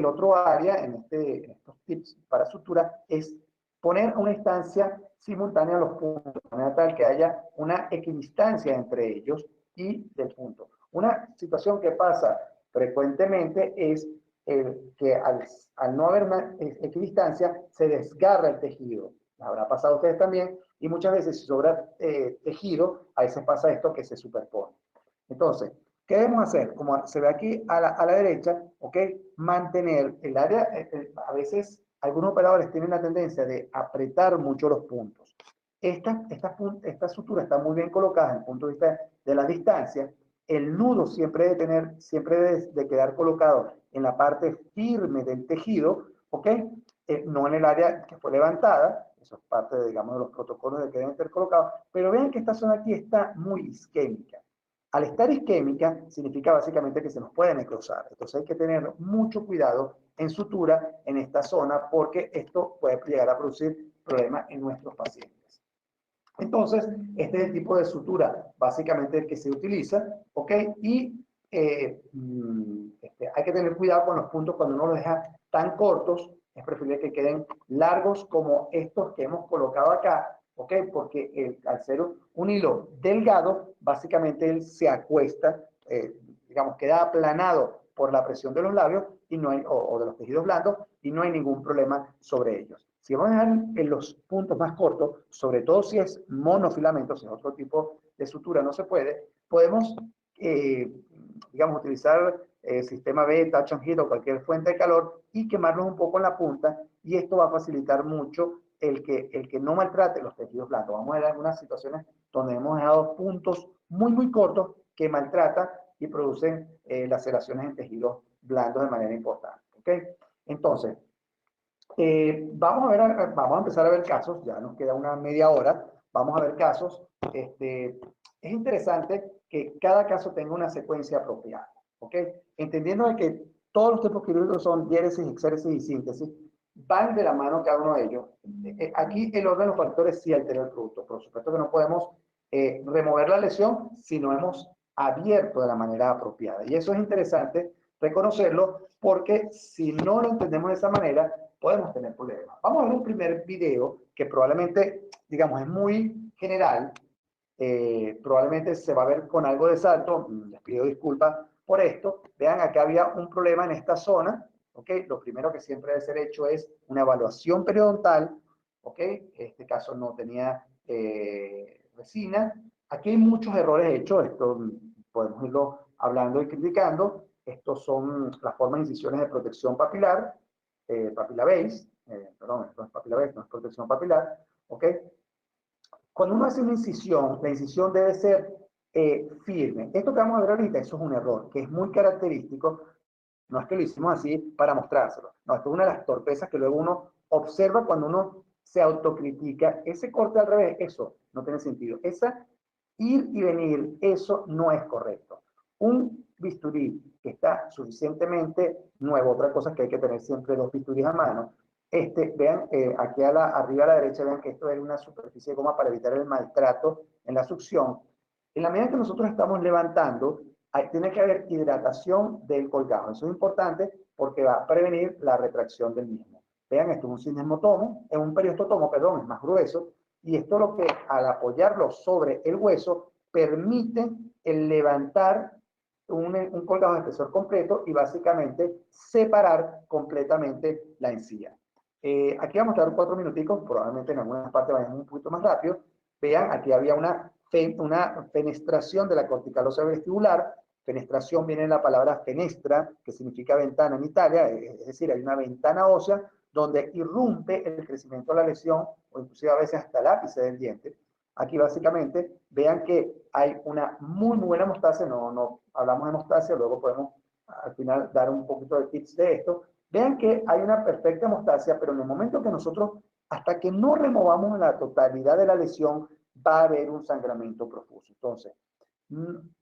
otro área en estos tips para sutura es poner una distancia simultánea a los puntos, de manera tal que haya una equidistancia entre ellos y del punto. Una situación que pasa frecuentemente es que al no haber una equidistancia se desgarra el tejido. Habrá pasado a ustedes también, y muchas veces si sobra tejido, a veces pasa esto que se superpone. Entonces, ¿qué debemos hacer? Como se ve aquí a la derecha, ¿ok? Mantener el área, a veces algunos operadores tienen la tendencia de apretar mucho los puntos. Esta sutura está muy bien colocada desde el punto de vista de la distancia. El nudo siempre debe de quedar colocado en la parte firme del tejido, ¿ok? No en el área que fue levantada, eso es parte, digamos, de los protocolos de que deben estar colocados, pero vean que esta zona aquí está muy isquémica. Al estar isquémica, significa básicamente que se nos puede necrosar. Entonces hay que tener mucho cuidado en sutura en esta zona porque esto puede llegar a producir problemas en nuestros pacientes. Entonces, este es el tipo de sutura básicamente el que se utiliza, ¿ok? Y hay que tener cuidado con los puntos cuando uno los deja tan cortos, es preferible que queden largos como estos que hemos colocado acá, ¿ok? Porque al ser un hilo delgado, básicamente él se acuesta, digamos, queda aplanado por la presión de los labios y no hay, o de los tejidos blandos y no hay ningún problema sobre ellos. Si vamos a dejar en los puntos más cortos, sobre todo si es monofilamento, si es otro tipo de sutura, no se puede, podemos, digamos, utilizar sistema B, touch and heat o cualquier fuente de calor y quemarlos un poco en la punta, y esto va a facilitar mucho el que no maltrate los tejidos blandos. Vamos a ver algunas situaciones donde hemos dejado puntos muy cortos que maltratan y producen laceraciones en tejidos blandos de manera importante. ¿Okay? Entonces, vamos a empezar a ver casos, ya nos queda una media hora, vamos a ver casos. Es interesante que cada caso tenga una secuencia apropiada, ¿ok? Entendiendo de que todos los tipos quirúrgicos son diéresis, exéresis y síntesis, van de la mano cada uno de ellos. Aquí el orden de los factores sí altera el producto. Por supuesto que no podemos remover la lesión si no hemos abierto de la manera apropiada. Y eso es interesante reconocerlo porque si no lo entendemos de esa manera, podemos tener problemas. Vamos a ver un primer video que probablemente, digamos, es muy general. Probablemente se va a ver con algo de salto. Les pido disculpas por esto. Vean, acá había un problema en esta zona. ¿Okay? Lo primero que siempre debe ser hecho es una evaluación periodontal. ¿Okay? En este caso no tenía resina. Aquí hay muchos errores hechos. Esto podemos irlo hablando y criticando. Estos son las formas de incisiones de protección papilar. Papilla base, perdón, esto es papilla base, no es protección papilar, ¿ok? Cuando uno hace una incisión, la incisión debe ser firme. Esto que vamos a ver ahorita, eso es un error, que es muy característico. No es que lo hicimos así para mostrárselo. No, esto es una de las torpezas que luego uno observa cuando uno se autocritica. Ese corte al revés, eso no tiene sentido. Esa ir y venir, eso no es correcto. Un bisturí que está suficientemente nuevo, otra cosa es que hay que tener siempre dos bisturís a mano, Vean, aquí arriba a la derecha, vean que esto es una superficie de goma para evitar el maltrato en la succión. En la medida que nosotros estamos levantando, tiene que haber hidratación del colgajo. Eso es importante porque va a prevenir la retracción del mismo. Vean, esto es un cinesmotomo, es un periostotomo, perdón, es más grueso, y esto lo que al apoyarlo sobre el hueso permite el levantar un colgajo de espesor completo y básicamente separar completamente la encía. Aquí vamos a dar 4 minuticos, probablemente en algunas partes vayamos un poquito más rápido. Vean, aquí había una fenestración de la corticalosa vestibular. Fenestración viene de la palabra fenestra, que significa ventana en Italia, es decir, hay una ventana ósea donde irrumpe el crecimiento de la lesión o inclusive a veces hasta el ápice del diente. Aquí básicamente vean que hay una muy buena hemostasia, no hablamos de hemostasia, luego podemos al final dar un poquito de tips de esto. Vean que hay una perfecta hemostasia, pero en el momento que nosotros, hasta que no removamos la totalidad de la lesión, va a haber un sangramiento profuso. Entonces,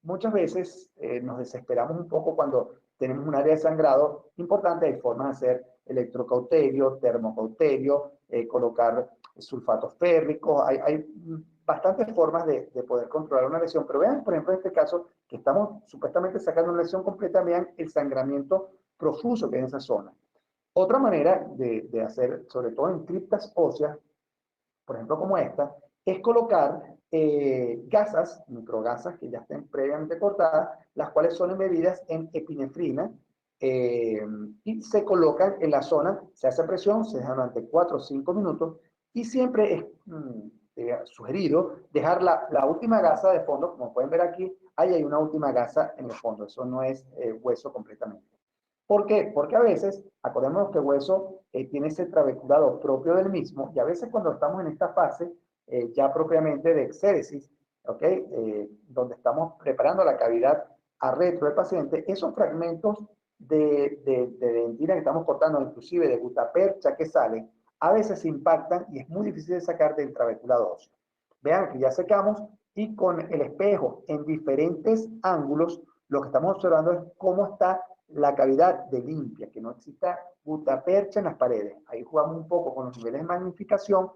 muchas veces nos desesperamos un poco cuando tenemos un área de sangrado importante. Hay formas de hacer electrocauterio, termocauterio, colocar sulfatos férricos. Hay bastantes formas de poder controlar una lesión. Pero vean, por ejemplo, en este caso, que estamos supuestamente sacando una lesión completa, vean el sangramiento profuso que hay en esa zona. Otra manera de hacer, sobre todo en criptas óseas, por ejemplo como esta, es colocar gasas, microgasas que ya estén previamente cortadas, las cuales son embebidas en epinefrina y se colocan en la zona, se hace presión, se deja durante 4 o 5 minutos y siempre es sugerido dejar la última gasa de fondo, como pueden ver aquí, ahí hay una última gasa en el fondo, eso no es hueso completamente. ¿Por qué? Porque a veces, acordémonos que el hueso tiene ese trabeculado propio del mismo y a veces cuando estamos en esta fase ya propiamente de exéresis, ¿ok? Donde estamos preparando la cavidad a retro del paciente, esos fragmentos de dentina que estamos cortando, inclusive de gutapercha que salen, a veces impactan y es muy difícil de sacar del trabeculado óseo. Vean que ya secamos y con el espejo en diferentes ángulos, lo que estamos observando es cómo está la cavidad de limpia, que no exista gutapercha en las paredes. Ahí jugamos un poco con los niveles de magnificación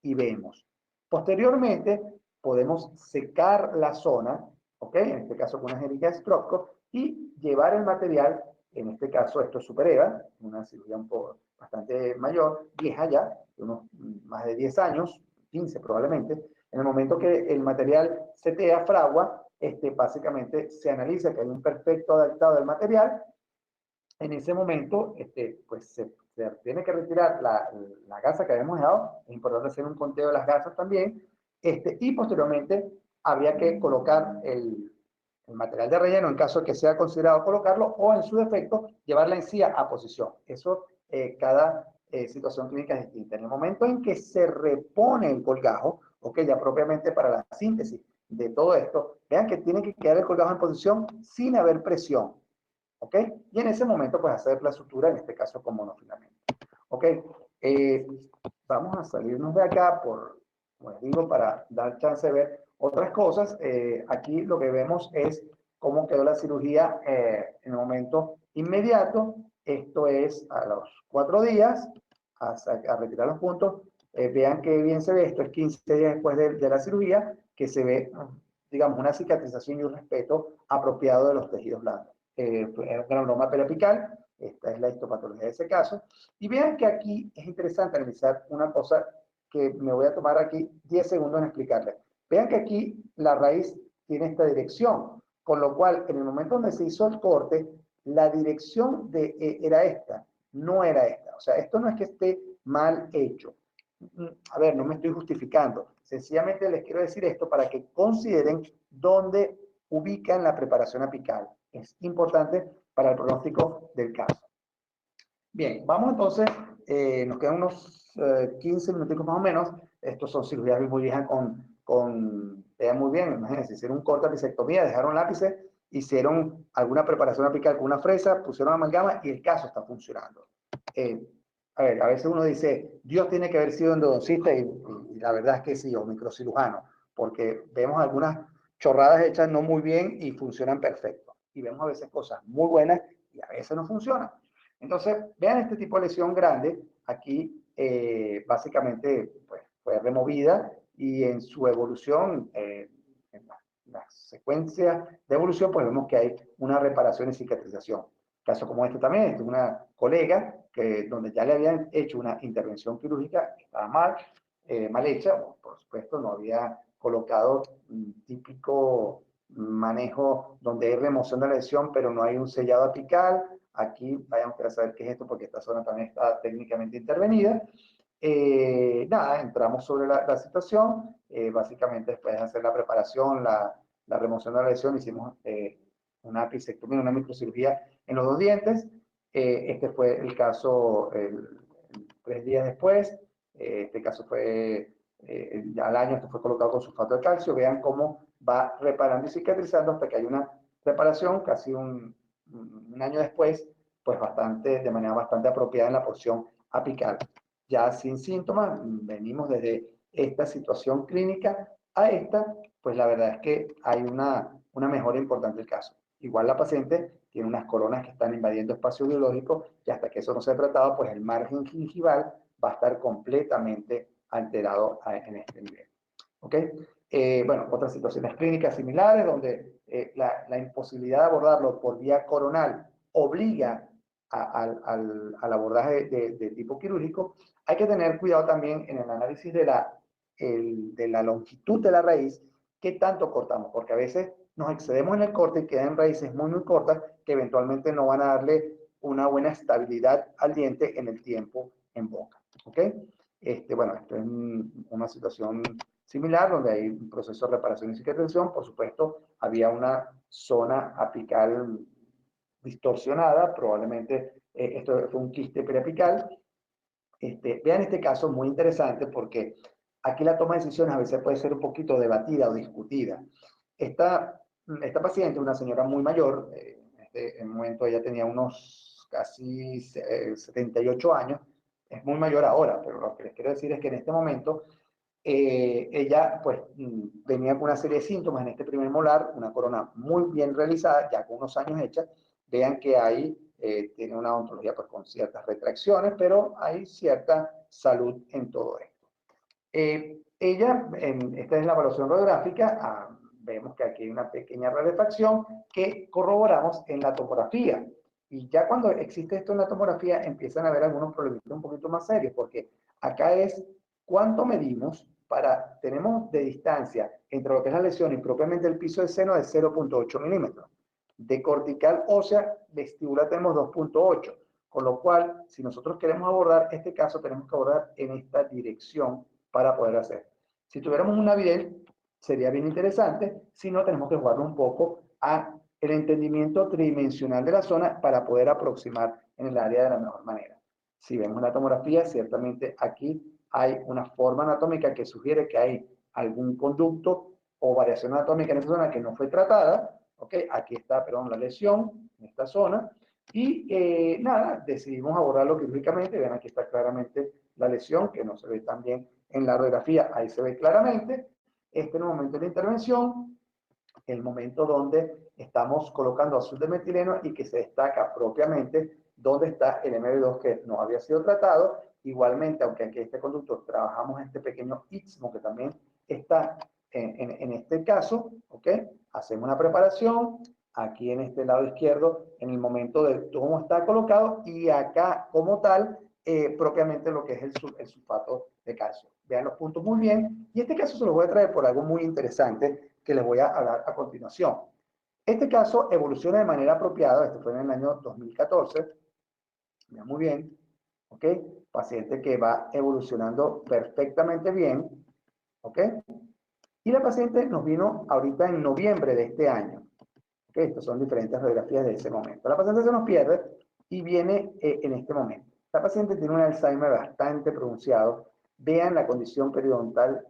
y vemos. Posteriormente, podemos secar la zona, ¿ok? En este caso con una jeringa Strockco, y llevar el material, en este caso esto es SuperEva, una cirugía un poco bastante mayor, vieja ya, de unos más de 10 años, 15 probablemente. En el momento que el material se te fragua, básicamente se analiza que hay un perfecto adaptado del material. En ese momento, pues se tiene que retirar la gasa que habíamos dejado. Es importante hacer un conteo de las gasas también. Y posteriormente habría que colocar el material de relleno en caso de que sea considerado colocarlo o en su defecto llevar la encía a posición. Eso, cada situación clínica es distinta. En el momento en que se repone el colgajo, ok, ya propiamente para la síntesis de todo esto, vean que tiene que quedar el colgajo en posición sin haber presión. ¿Ok? Y en ese momento, pues hacer la sutura, en este caso con monofilamento. ¿Ok? Vamos a salirnos de acá, como les digo, para dar chance de ver otras cosas. Aquí lo que vemos es cómo quedó la cirugía en el momento inmediato. Esto es a los 4 días, a retirar los puntos. Vean qué bien se ve, esto es 15 días después de la cirugía, que se ve, digamos, una cicatrización y un respeto apropiado de los tejidos blandos. Un granuloma periapical, esta es la histopatología de ese caso. Y vean que aquí es interesante analizar una cosa que me voy a tomar aquí 10 segundos en explicarles. Vean que aquí la raíz tiene esta dirección, con lo cual en el momento donde se hizo el corte, la dirección era esta, no era esta. O sea, esto no es que esté mal hecho. A ver, no me estoy justificando. Sencillamente les quiero decir esto para que consideren dónde ubican la preparación apical. Es importante para el pronóstico del caso. Bien, vamos entonces, nos quedan unos 15 minutos más o menos. Estos son cirugías muy viejas vean muy bien, imagínense, hicieron un corte de apicectomía, dejaron lápices, hicieron alguna preparación apical con una fresa, pusieron amalgama y el caso está funcionando. A ver, a veces uno dice, Dios tiene que haber sido endodoncista y la verdad es que sí, o microcirujano, porque vemos algunas chorradas hechas no muy bien y funcionan perfecto. Y vemos a veces cosas muy buenas y a veces no funcionan. Entonces, vean este tipo de lesión grande. aquí básicamente pues, fue removida y en su evolución, en la secuencia de evolución, pues vemos que hay una reparación y cicatrización. Caso como este también, es una colega donde ya le habían hecho una intervención quirúrgica, estaba mal hecha, por supuesto, no había colocado típico manejo donde hay remoción de la lesión, pero no hay un sellado apical. Aquí vayamos a saber qué es esto, porque esta zona también está técnicamente intervenida. Nada, entramos sobre la situación. Básicamente, después de hacer la preparación, la remoción de la lesión, hicimos una apicectomía, una microcirugía en los dos dientes. Este fue el caso 3 días después. Este caso fue al año, esto fue colocado con sulfato de calcio. Vean cómo va reparando y cicatrizando hasta que hay una reparación, casi un año después, pues de manera bastante apropiada en la porción apical. Ya sin síntomas, venimos desde esta situación clínica a esta, pues la verdad es que hay una mejora importante del caso. Igual la paciente tiene unas coronas que están invadiendo espacio biológico y hasta que eso no se ha tratado, pues el margen gingival va a estar completamente alterado en este nivel. ¿Ok? Bueno, otras situaciones clínicas similares donde la imposibilidad de abordarlo por vía coronal obliga al abordaje de tipo quirúrgico. Hay que tener cuidado también en el análisis de la longitud de la raíz, qué tanto cortamos, porque a veces nos excedemos en el corte y quedan raíces muy cortas que eventualmente no van a darle una buena estabilidad al diente en el tiempo en boca. ¿Ok? Bueno, esto es una situación similar donde hay un proceso de reparación y cicatrización. Por supuesto, había una zona apical distorsionada, probablemente esto fue un quiste periapical. Vean este caso muy interesante porque aquí la toma de decisiones a veces puede ser un poquito debatida o discutida. Esta paciente, una señora muy mayor, en el momento ella tenía unos casi 78 años, es muy mayor ahora, pero lo que les quiero decir es que en este momento ella pues venía con una serie de síntomas en este primer molar, una corona muy bien realizada, ya con unos años hecha. Vean que ahí tiene una odontología pues con ciertas retracciones, pero hay cierta salud en todo esto. Esta es la evaluación radiográfica, vemos que aquí hay una pequeña rarefacción que corroboramos en la tomografía. Y ya cuando existe esto en la tomografía empiezan a haber algunos problemas un poquito más serios, porque acá es cuánto medimos tenemos de distancia entre lo que es la lesión y propiamente el piso del seno de 0.8 milímetros. De cortical ósea vestibular tenemos 2.8, con lo cual si nosotros queremos abordar este caso tenemos que abordar en esta dirección para poder hacer. Si tuviéramos una Videl sería bien interesante, si no tenemos que jugarlo un poco a el entendimiento tridimensional de la zona para poder aproximar en el área de la mejor manera. Si vemos la tomografía, ciertamente aquí hay una forma anatómica que sugiere que hay algún conducto o variación anatómica en esa zona que no fue tratada. ¿Ok? Aquí está, perdón, la lesión en esta zona. Y nada, decidimos abordarlo quirúrgicamente. Vean, aquí está claramente la lesión, que no se ve tan bien en la radiografía. Ahí se ve claramente. Este es el momento de la intervención, el momento donde estamos colocando azul de metileno y que se destaca propiamente dónde está el MB2 que no había sido tratado. Igualmente, aunque aquí este conducto trabajamos este pequeño istmo que también está en este caso, ¿ok? Hacemos una preparación aquí en este lado izquierdo en el momento de cómo está colocado y acá como tal propiamente lo que es el sulfato de calcio. Vean los puntos muy bien y este caso se los voy a traer por algo muy interesante que les voy a hablar a continuación. Este caso evoluciona de manera apropiada, este fue en el año 2014, vean muy bien, ¿ok? Paciente que va evolucionando perfectamente bien, ¿ok? Y la paciente nos vino ahorita en noviembre de este año, ¿ok? Estas son diferentes radiografías de ese momento. La paciente se nos pierde y viene en este momento. La paciente tiene un Alzheimer bastante pronunciado. Vean la condición periodontal,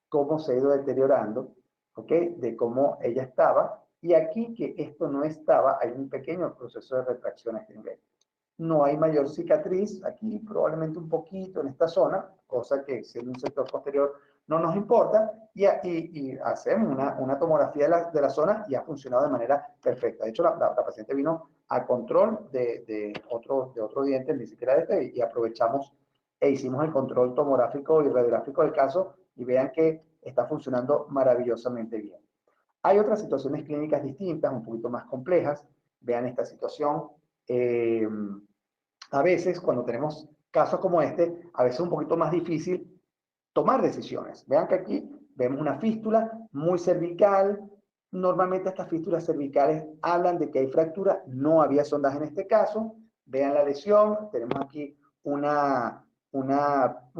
cómo se ha ido deteriorando, ¿ok? De cómo ella estaba. Y aquí que esto no estaba, hay un pequeño proceso de retracción a este nivel. No hay mayor cicatriz, aquí probablemente un poquito en esta zona, cosa que siendo un sector posterior no nos importa, y hacemos una tomografía de la zona y ha funcionado de manera perfecta. De hecho, la paciente vino a control de otro diente, ni siquiera de este, y aprovechamos e hicimos el control tomográfico y radiográfico del caso y vean que está funcionando maravillosamente bien. Hay otras situaciones clínicas distintas, un poquito más complejas. Vean esta situación. A veces, cuando tenemos casos como este, a veces es un poquito más difícil tomar decisiones. Vean que aquí vemos una fístula muy cervical. Normalmente estas fístulas cervicales hablan de que hay fractura. No había sondaje en este caso. Vean la lesión. Tenemos aquí un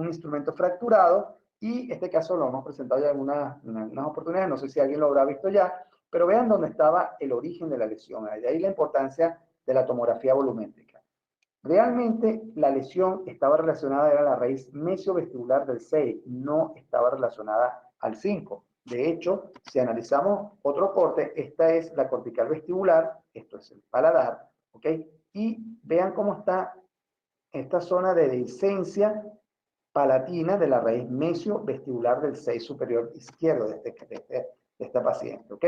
instrumento fracturado y este caso lo hemos presentado ya en unas oportunidades. No sé si alguien lo habrá visto ya, pero vean dónde estaba el origen de la lesión. De ahí la importancia de la tomografía volumétrica. Realmente la lesión estaba relacionada a la raíz mesiovestibular del 6, no estaba relacionada al 5. De hecho, si analizamos otro corte, esta es la cortical vestibular, esto es el paladar, ¿ok? Y vean cómo está esta zona de dehiscencia palatina de la raíz mesiovestibular del 6 superior izquierdo de esta paciente, ¿ok?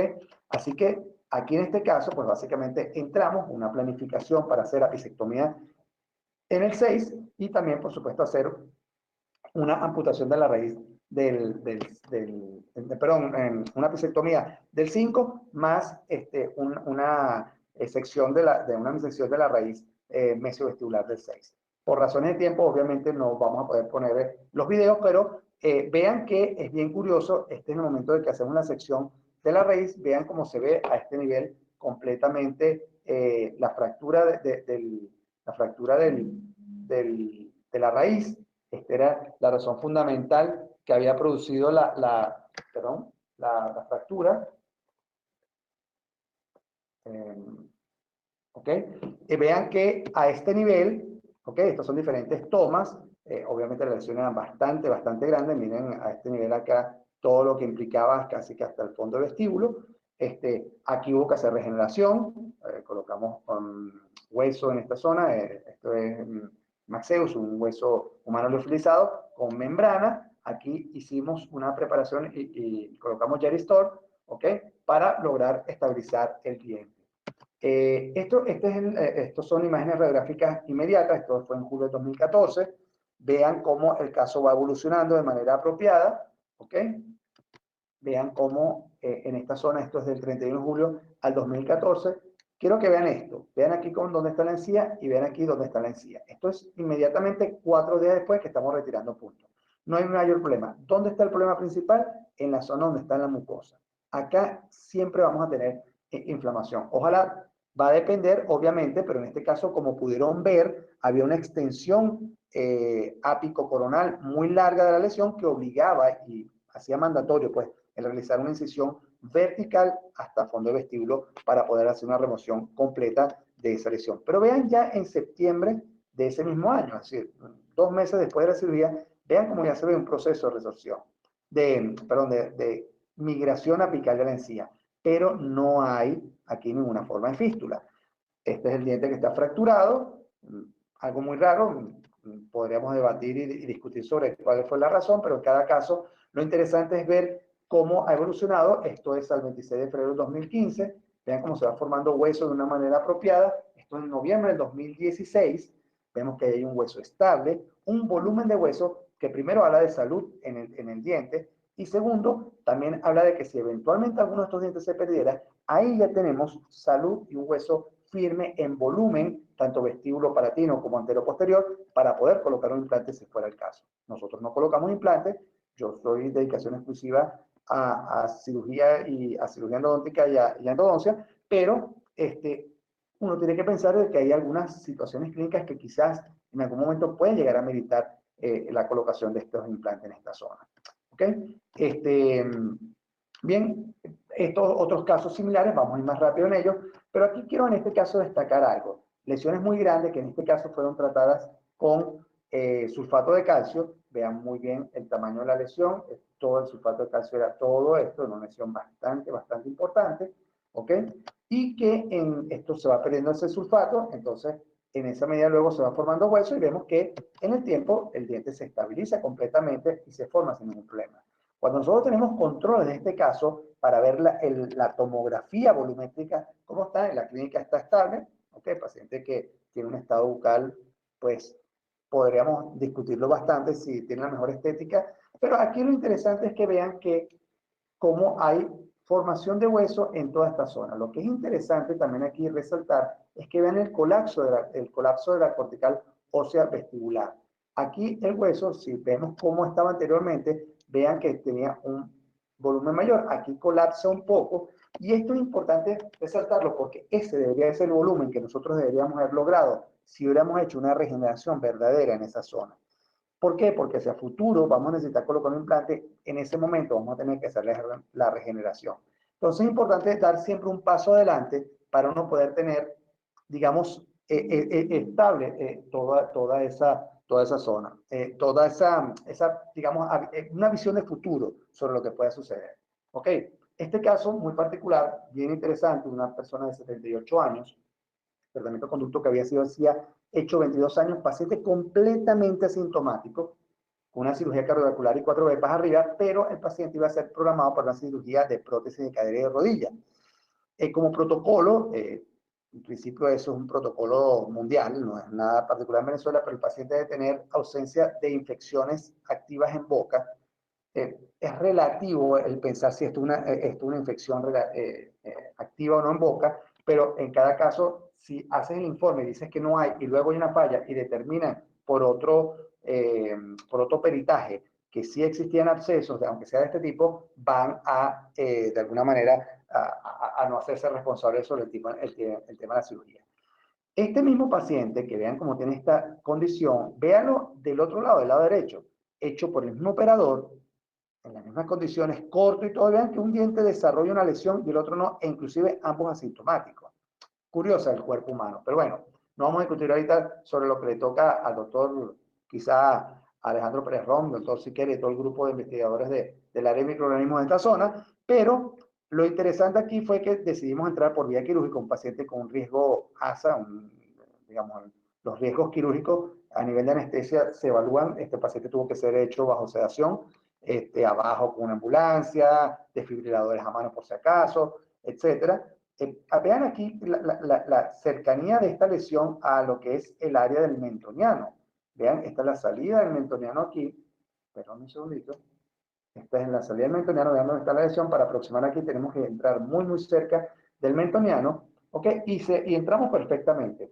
Así que aquí en este caso, pues básicamente entramos una planificación para hacer apicectomía en el 6 y también, por supuesto, hacer una amputación de la raíz perdón, una apicectomía del 5 más una sección una mesección de la raíz mesiovestibular del 6. Por razones de tiempo, obviamente, no vamos a poder poner los videos, pero vean que es bien curioso. Este es el momento de que hacemos la sección de la raíz. Vean cómo se ve a este nivel completamente la fractura de la raíz. Esta era la razón fundamental que había producido la fractura. ¿Ok? Y vean que a este nivel, ¿ok? Estos son diferentes tomas. Obviamente la lesión era bastante grande. Miren a este nivel acá todo lo que implicaba casi que hasta el fondo del vestíbulo. Aquí hubo que hacer regeneración. Colocamos hueso en esta zona. Esto es Maxeus, un hueso humano liofilizado con membrana. Aquí hicimos una preparación y colocamos Geristor, ¿ok? Para lograr estabilizar el diente. Estos son imágenes radiográficas inmediatas. Esto fue en julio de 2014. Vean cómo el caso va evolucionando de manera apropiada, ¿ok? Vean cómo en esta zona, esto es del 31 de julio al 2014. Quiero que vean esto. Vean aquí dónde está la encía y vean aquí dónde está la encía. Esto es inmediatamente 4 días después que estamos retirando puntos. No hay mayor problema. ¿Dónde está el problema principal? En la zona donde está la mucosa. Acá siempre vamos a tener inflamación. Ojalá, va a depender, obviamente, pero en este caso, como pudieron ver, había una extensión apicocoronal muy larga de la lesión que obligaba y hacía mandatorio, pues, el realizar una incisión vertical hasta fondo de vestíbulo para poder hacer una remoción completa de esa lesión. Pero vean ya en septiembre de ese mismo año, es decir, 2 meses después de la cirugía, vean cómo ya se ve un proceso de resorción, de migración apical de la encía, pero no hay aquí ninguna forma de fístula. Este es el diente que está fracturado, algo muy raro. Podríamos debatir y discutir sobre cuál fue la razón, pero en cada caso lo interesante es ver cómo ha evolucionado. Esto es al 26 de febrero de 2015. Vean cómo se va formando hueso de una manera apropiada. Esto es en noviembre del 2016. Vemos que hay un hueso estable, un volumen de hueso que primero habla de salud en el diente y segundo, también habla de que si eventualmente alguno de estos dientes se perdiera, ahí ya tenemos salud y un hueso firme en volumen, tanto vestíbulo palatino como antero posterior, para poder colocar un implante si fuera el caso. Nosotros no colocamos implantes. Yo soy dedicación exclusiva a cirugía endodóntica y a endodoncia, pero uno tiene que pensar de que hay algunas situaciones clínicas que quizás en algún momento pueden llegar a meditar la colocación de estos implantes en esta zona. ¿Ok? Bien, estos otros casos similares, vamos a ir más rápido en ellos, pero aquí quiero en este caso destacar algo. Lesiones muy grandes que en este caso fueron tratadas con sulfato de calcio. Vean muy bien el tamaño de la lesión. Todo el sulfato de calcio era todo esto, una lesión bastante importante. ¿Ok? Y que en esto se va perdiendo ese sulfato, entonces en esa medida luego se va formando hueso y vemos que en el tiempo el diente se estabiliza completamente y se forma sin ningún problema. Cuando nosotros tenemos control en este caso para ver la tomografía volumétrica, ¿cómo está? En la clínica está estable, ¿ok? El paciente que tiene un estado bucal, pues, podríamos discutirlo bastante si tiene la mejor estética, pero aquí lo interesante es que vean que cómo hay formación de hueso en toda esta zona. Lo que es interesante también aquí resaltar es que vean el colapso de la cortical ósea vestibular. Aquí el hueso, si vemos cómo estaba anteriormente, vean que tenía un volumen mayor. Aquí colapsa un poco y esto es importante resaltarlo porque ese debería ser el volumen que nosotros deberíamos haber logrado si hubiéramos hecho una regeneración verdadera en esa zona. ¿Por qué? Porque si a futuro vamos a necesitar colocar un implante, en ese momento vamos a tener que hacer la regeneración. Entonces es importante dar siempre un paso adelante para uno poder tener, digamos, estable toda esa zona, toda esa, digamos, una visión de futuro sobre lo que pueda suceder. ¿Ok? Este caso muy particular, bien interesante, una persona de 78 años, tratamiento de conducto que había sido hacía hecho 22 años, paciente completamente asintomático, con una cirugía cardiovascular y 4 vepas arriba, pero el paciente iba a ser programado para una cirugía de prótesis de cadera y de rodilla. Como protocolo, en principio eso es un protocolo mundial, no es nada particular en Venezuela, pero el paciente debe tener ausencia de infecciones activas en boca. Es relativo el pensar si esto es una infección activa o no en boca, pero en cada caso, si haces el informe y dices que no hay, y luego hay una falla y determinan por otro peritaje que sí existían abscesos, aunque sea de este tipo, van a, de alguna manera, a no hacerse responsables sobre el tema de la cirugía. Este mismo paciente, que vean cómo tiene esta condición, véanlo del otro lado, del lado derecho, hecho por el mismo operador, en las mismas condiciones, corto y todo, vean que un diente desarrolla una lesión y el otro no, e inclusive ambos asintomáticos. Curiosa el cuerpo humano, pero bueno, no vamos a discutir ahorita sobre lo que le toca al doctor, quizá Alejandro Pérez Rom, doctor Siqueira y todo el grupo de investigadores del área de microorganismos de esta zona, pero lo interesante aquí fue que decidimos entrar por vía quirúrgica un paciente con un riesgo ASA, digamos, los riesgos quirúrgicos a nivel de anestesia se evalúan, este paciente tuvo que ser hecho bajo sedación, abajo con una ambulancia, desfibriladores a mano por si acaso, etcétera. Vean aquí la cercanía de esta lesión a lo que es el área del mentoniano. Vean, esta es la salida del mentoniano aquí. Perdón un segundito. Esta es la salida del mentoniano. Vean dónde está la lesión. Para aproximar aquí tenemos que entrar muy, muy cerca del mentoniano. ¿Ok? Y entramos perfectamente.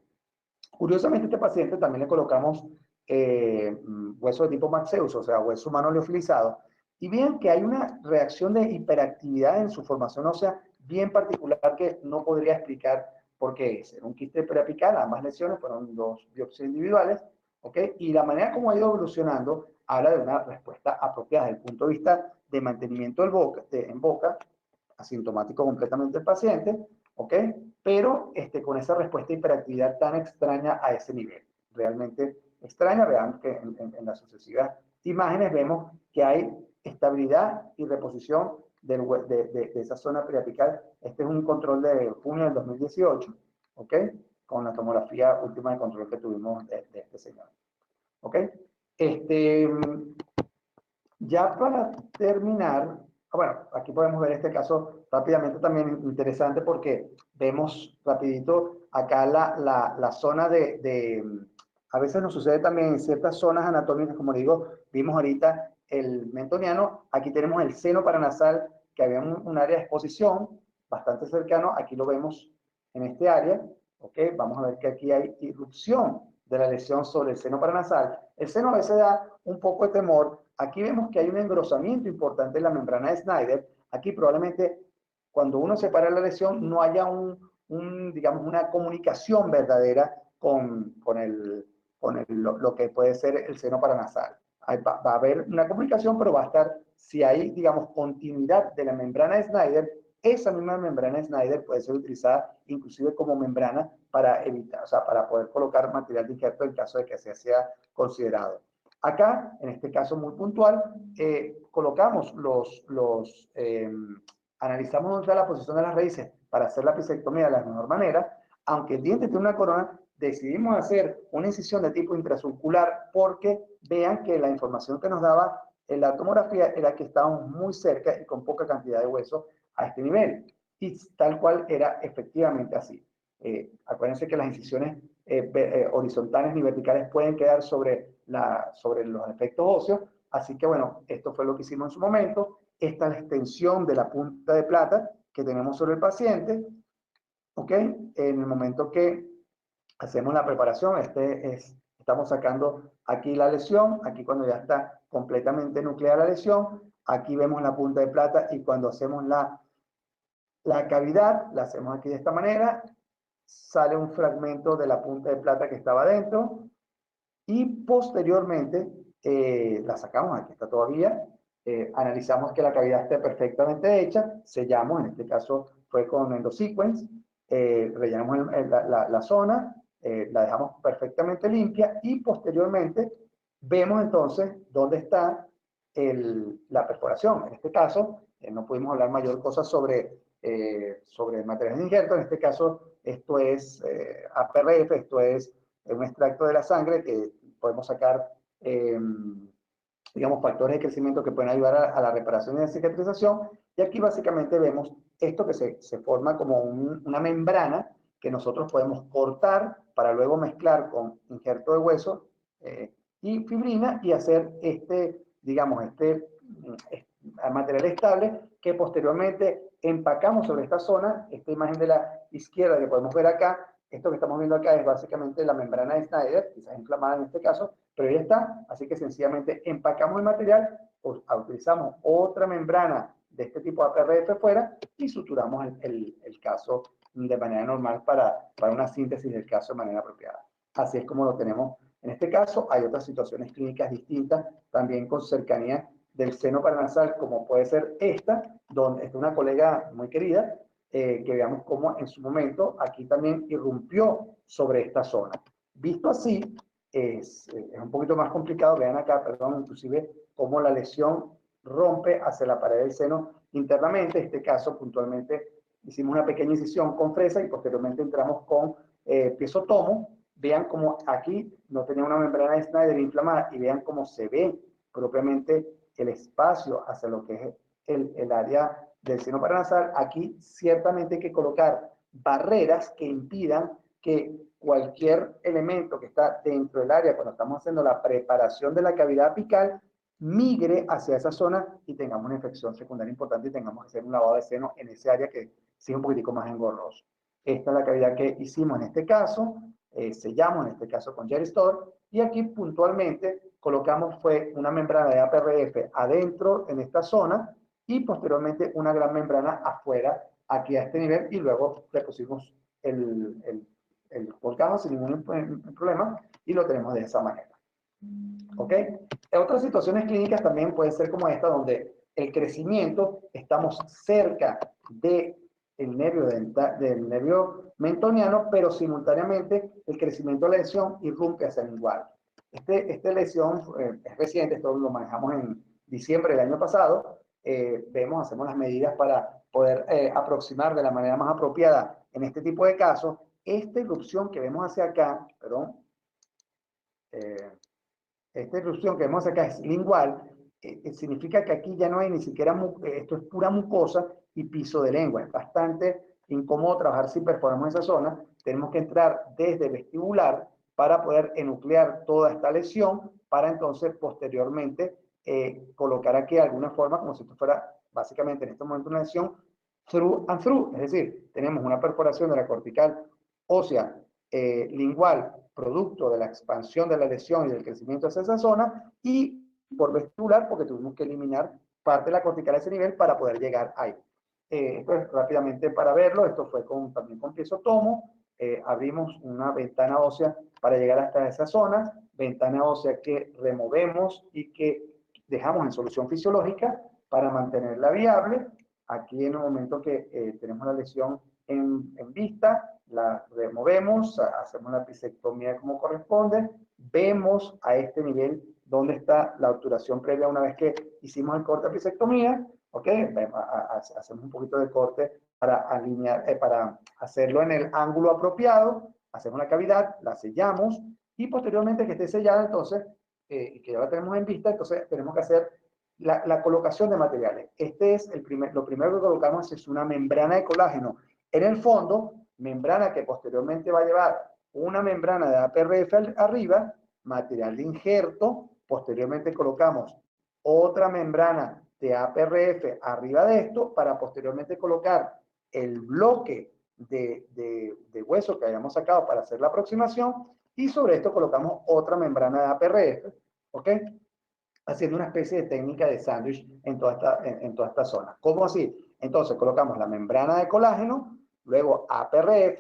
Curiosamente, a este paciente también le colocamos hueso de tipo Maxeus, o sea, hueso humano leofilizado. Y vean que hay una reacción de hiperactividad en su formación ósea bien particular que no podría explicar por qué es. Era un quiste periapical, ambas lesiones fueron dos biopsias individuales, ¿ok? Y la manera como ha ido evolucionando habla de una respuesta apropiada desde el punto de vista de mantenimiento en boca, asintomático completamente el paciente, ¿ok? Pero con esa respuesta de hiperactividad tan extraña a ese nivel. Realmente extraña, vean que en las sucesivas imágenes vemos que hay estabilidad y reposición de esa zona periapical. Este es un control de junio del 2018, ¿ok? Con la tomografía última de control que tuvimos de este señor, ¿ok? Ya para terminar, bueno, aquí podemos ver este caso rápidamente también interesante porque vemos rapidito acá la zona a veces nos sucede también en ciertas zonas anatómicas, como digo, vimos ahorita el mentoniano, aquí tenemos el seno paranasal, que había un área de exposición bastante cercano, aquí lo vemos en este área, ¿ok? Vamos a ver que aquí hay irrupción de la lesión sobre el seno paranasal. El seno a veces da un poco de temor. Aquí vemos que hay un engrosamiento importante en la membrana de Snyder. Aquí probablemente cuando uno separa la lesión no haya digamos, una comunicación verdadera con lo que puede ser el seno paranasal. Va a haber una comunicación, pero va a estar, si hay, digamos, continuidad de la membrana de Snyder, esa misma membrana de Snyder puede ser utilizada inclusive como membrana para evitar, o sea, para poder colocar material de injerto en caso de que así sea considerado. Acá, en este caso muy puntual, colocamos analizamos dónde está la posición de las raíces para hacer la pisectomía de la mejor manera. Aunque el diente tiene una corona, decidimos hacer una incisión de tipo intrasurcular porque vean que la información que nos daba en la tomografía era que estábamos muy cerca y con poca cantidad de hueso a este nivel. Y tal cual era efectivamente así. Acuérdense que las incisiones horizontales ni verticales pueden quedar sobre los efectos óseos. Así que bueno, esto fue lo que hicimos en su momento. Esta es la extensión de la punta de plata que tenemos sobre el paciente. ¿Ok? En el momento que hacemos la preparación, estamos sacando aquí la lesión, aquí cuando ya está completamente nucleada la lesión, aquí vemos la punta de plata y cuando hacemos la cavidad, la hacemos aquí de esta manera, sale un fragmento de la punta de plata que estaba dentro y posteriormente la sacamos, aquí está todavía, analizamos que la cavidad esté perfectamente hecha, sellamos, en este caso fue con EndoSequence, rellenamos la zona, la dejamos perfectamente limpia y posteriormente vemos entonces dónde está la perforación. En este caso, no pudimos hablar mayor cosa sobre materiales de injerto. En este caso, esto es APRF, esto es un extracto de la sangre que podemos sacar, digamos, factores de crecimiento que pueden ayudar a la reparación y la cicatrización. Y aquí básicamente vemos esto que se forma como una membrana que nosotros podemos cortar para luego mezclar con injerto de hueso y fibrina y hacer digamos, material estable que posteriormente empacamos sobre esta zona. Esta imagen de la izquierda que podemos ver acá, esto que estamos viendo acá es básicamente la membrana de Snyder, quizás inflamada en este caso, pero ya está. Así que sencillamente empacamos el material, utilizamos otra membrana de este tipo de APRF fuera y suturamos el caso de manera normal para una síntesis del caso de manera apropiada. Así es como lo tenemos en este caso. Hay otras situaciones clínicas distintas, también con cercanía del seno paranasal, como puede ser esta, donde está una colega muy querida, que veamos cómo en su momento aquí también irrumpió sobre esta zona. Visto así, es un poquito más complicado. Vean acá, perdón, inclusive cómo la lesión rompe hacia la pared del seno internamente. En este caso, puntualmente, hicimos una pequeña incisión con fresa y posteriormente entramos con piezotomo. Vean cómo aquí no tenía una membrana de Snyder inflamada y vean cómo se ve propiamente el espacio hacia lo que es el área del seno paranasal. Aquí ciertamente hay que colocar barreras que impidan que cualquier elemento que está dentro del área cuando estamos haciendo la preparación de la cavidad apical migre hacia esa zona y tengamos una infección secundaria importante y tengamos que hacer un lavado de seno en ese área que sí es un poquitico más engorroso. Esta es la cavidad que hicimos en este caso, sellamos en este caso con J.R.Store, y aquí puntualmente colocamos fue una membrana de APRF adentro en esta zona y posteriormente una gran membrana afuera aquí a este nivel y luego le pusimos el volcado sin ningún problema y lo tenemos de esa manera. ¿Ok? En otras situaciones clínicas también puede ser como esta, donde el crecimiento, estamos cerca del nervio mentoniano, pero simultáneamente el crecimiento de la lesión irrumpe hacia el lingual. Esta lesión es reciente, esto lo manejamos en diciembre del año pasado. Hacemos las medidas para poder aproximar de la manera más apropiada en este tipo de casos. Esta irrupción que vemos hacia acá, perdón, esta irrupción que vemos acá es lingual, significa que aquí ya no hay ni siquiera, esto es pura mucosa y piso de lengua. Es bastante incómodo trabajar si perforamos esa zona. Tenemos que entrar desde vestibular para poder enuclear toda esta lesión, para entonces posteriormente colocar aquí de alguna forma, como si esto fuera básicamente en este momento una lesión through and through, es decir, tenemos una perforación de la cortical ósea lingual, producto de la expansión de la lesión y del crecimiento hacia esa zona, y por vestibular, porque tuvimos que eliminar parte de la cortical a ese nivel para poder llegar ahí. Pues rápidamente para verlo, esto fue también con piezotomo, abrimos una ventana ósea para llegar hasta esa zona, ventana ósea que removemos y que dejamos en solución fisiológica para mantenerla viable. Aquí en el momento que tenemos la lesión en vista, la removemos, hacemos la pisectomía como corresponde, vemos a este nivel dónde está la obturación previa una vez que hicimos el corte de pisectomía, ¿ok? Hacemos un poquito de corte para alinear, para hacerlo en el ángulo apropiado, hacemos la cavidad, la sellamos y posteriormente que esté sellada, entonces, y que ya la tenemos en vista, entonces tenemos que hacer la colocación de materiales. Lo primero que colocamos es una membrana de colágeno en el fondo, membrana que posteriormente va a llevar una membrana de APRF arriba, material de injerto, posteriormente colocamos otra membrana de APRF arriba de esto para posteriormente colocar el bloque de hueso que hayamos sacado para hacer la aproximación y sobre esto colocamos otra membrana de APRF, ¿ok? Haciendo una especie de técnica de sándwich en toda esta zona. ¿Cómo así? Entonces colocamos la membrana de colágeno, luego APRF,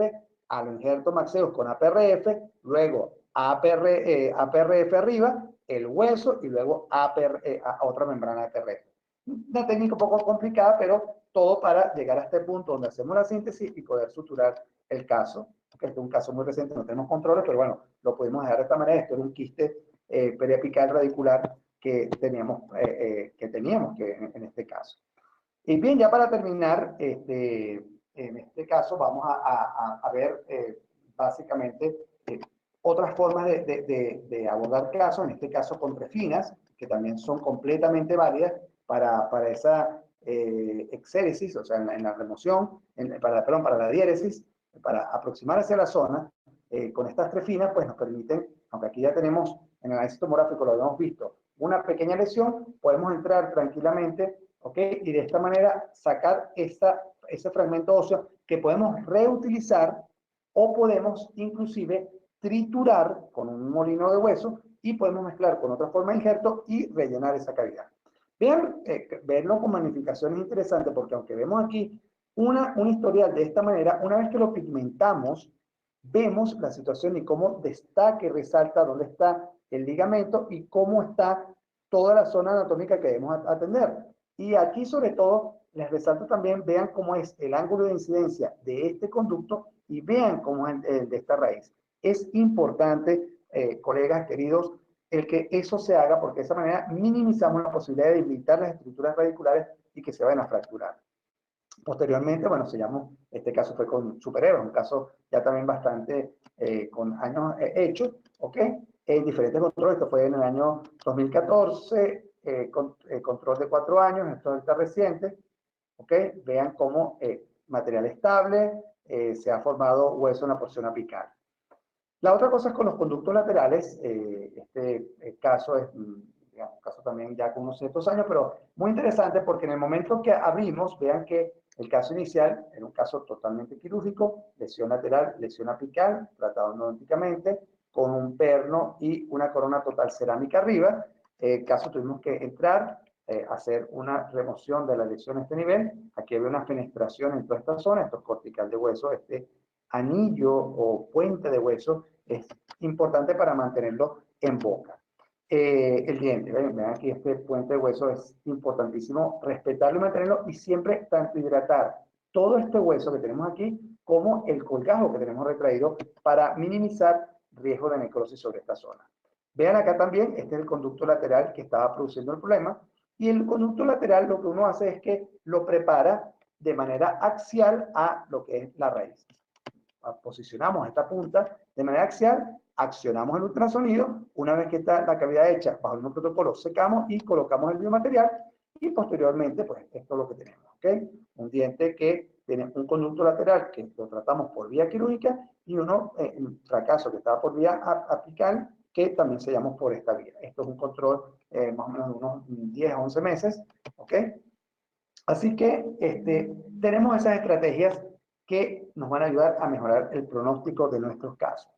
al injerto Maxeus con APRF, luego APRF arriba, el hueso y luego otra membrana de APRF. Una técnica un poco complicada, pero todo para llegar a este punto donde hacemos la síntesis y poder suturar el caso. Este es un caso muy reciente, no tenemos controles, pero bueno, lo pudimos dejar de esta manera. Esto era un quiste periapical radicular que teníamos en este caso. Y bien, ya para terminar, en este caso vamos a ver básicamente otras formas de abordar casos, en este caso con trefinas, que también son completamente válidas para esa exéresis, o sea, en la remoción, para la diéresis, para aproximar hacia la zona. Con estas trefinas, pues nos permiten, aunque aquí ya tenemos en el análisis tomográfico, lo habíamos visto, una pequeña lesión, podemos entrar tranquilamente, ¿ok? Y de esta manera sacar ese fragmento óseo que podemos reutilizar o podemos inclusive triturar con un molino de hueso y podemos mezclar con otra forma de injerto y rellenar esa cavidad. Vean, verlo con magnificación es interesante porque aunque vemos aquí un historial de esta manera, una vez que lo pigmentamos, vemos la situación y cómo destaca y resalta dónde está el ligamento y cómo está toda la zona anatómica que debemos atender. Y aquí sobre todo les resalto también, vean cómo es el ángulo de incidencia de este conducto y vean cómo es el de esta raíz. Es importante, colegas queridos, el que eso se haga porque de esa manera minimizamos la posibilidad de debilitar las estructuras radiculares y que se vayan a fracturar. Posteriormente, bueno, este caso fue con superhéroes, un caso ya también bastante con años hechos, ¿ok? Diferentes controles, esto fue en el año 2014, control de 4 años, esto está reciente, ¿ok? Vean cómo material estable, se ha formado hueso en la porción apical. La otra cosa es con los conductos laterales, caso es, digamos, un caso también ya con unos ciertos años, pero muy interesante porque en el momento que abrimos, vean que el caso inicial era un caso totalmente quirúrgico, lesión lateral, lesión apical, tratado endodonticamente, con un perno y una corona total cerámica arriba. Caso tuvimos que entrar, hacer una remoción de la lesión a este nivel. Aquí había una fenestración en toda esta zona, esto es cortical de hueso, anillo o puente de hueso es importante para mantenerlo en boca. El diente, ven aquí este puente de hueso es importantísimo respetarlo y mantenerlo y siempre tanto hidratar todo este hueso que tenemos aquí como el colgajo que tenemos retraído para minimizar riesgo de necrosis sobre esta zona. Vean acá también, este es el conducto lateral que estaba produciendo el problema y el conducto lateral lo que uno hace es que lo prepara de manera axial a lo que es la raíz. Posicionamos esta punta de manera axial, accionamos el ultrasonido, una vez que está la cavidad hecha bajo el mismo protocolo, secamos y colocamos el biomaterial y posteriormente, pues esto es lo que tenemos, ¿ok? Un diente que tiene un conducto lateral que lo tratamos por vía quirúrgica y uno, en fracaso que estaba por vía apical, que también sellamos por esta vía. Esto es un control más o menos de unos 10 a 11 meses, ¿ok? Así que tenemos esas estrategias que nos van a ayudar a mejorar el pronóstico de nuestros casos.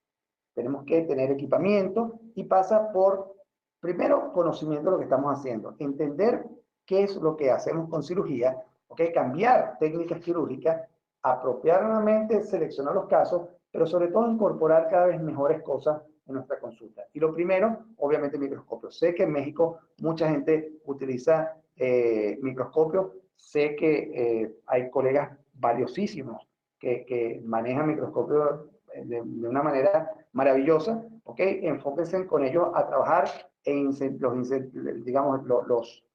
Tenemos que tener equipamiento y pasa por, primero, conocimiento de lo que estamos haciendo, entender qué es lo que hacemos con cirugía, ¿okay? Cambiar técnicas quirúrgicas, apropiadamente seleccionar los casos, pero sobre todo incorporar cada vez mejores cosas en nuestra consulta. Y lo primero, obviamente, microscopio. Sé que en México mucha gente utiliza microscopio, sé que hay colegas valiosísimos que manejan microscopio de una manera maravillosa, ¿ok? Enfóquense con ellos a trabajar digamos, los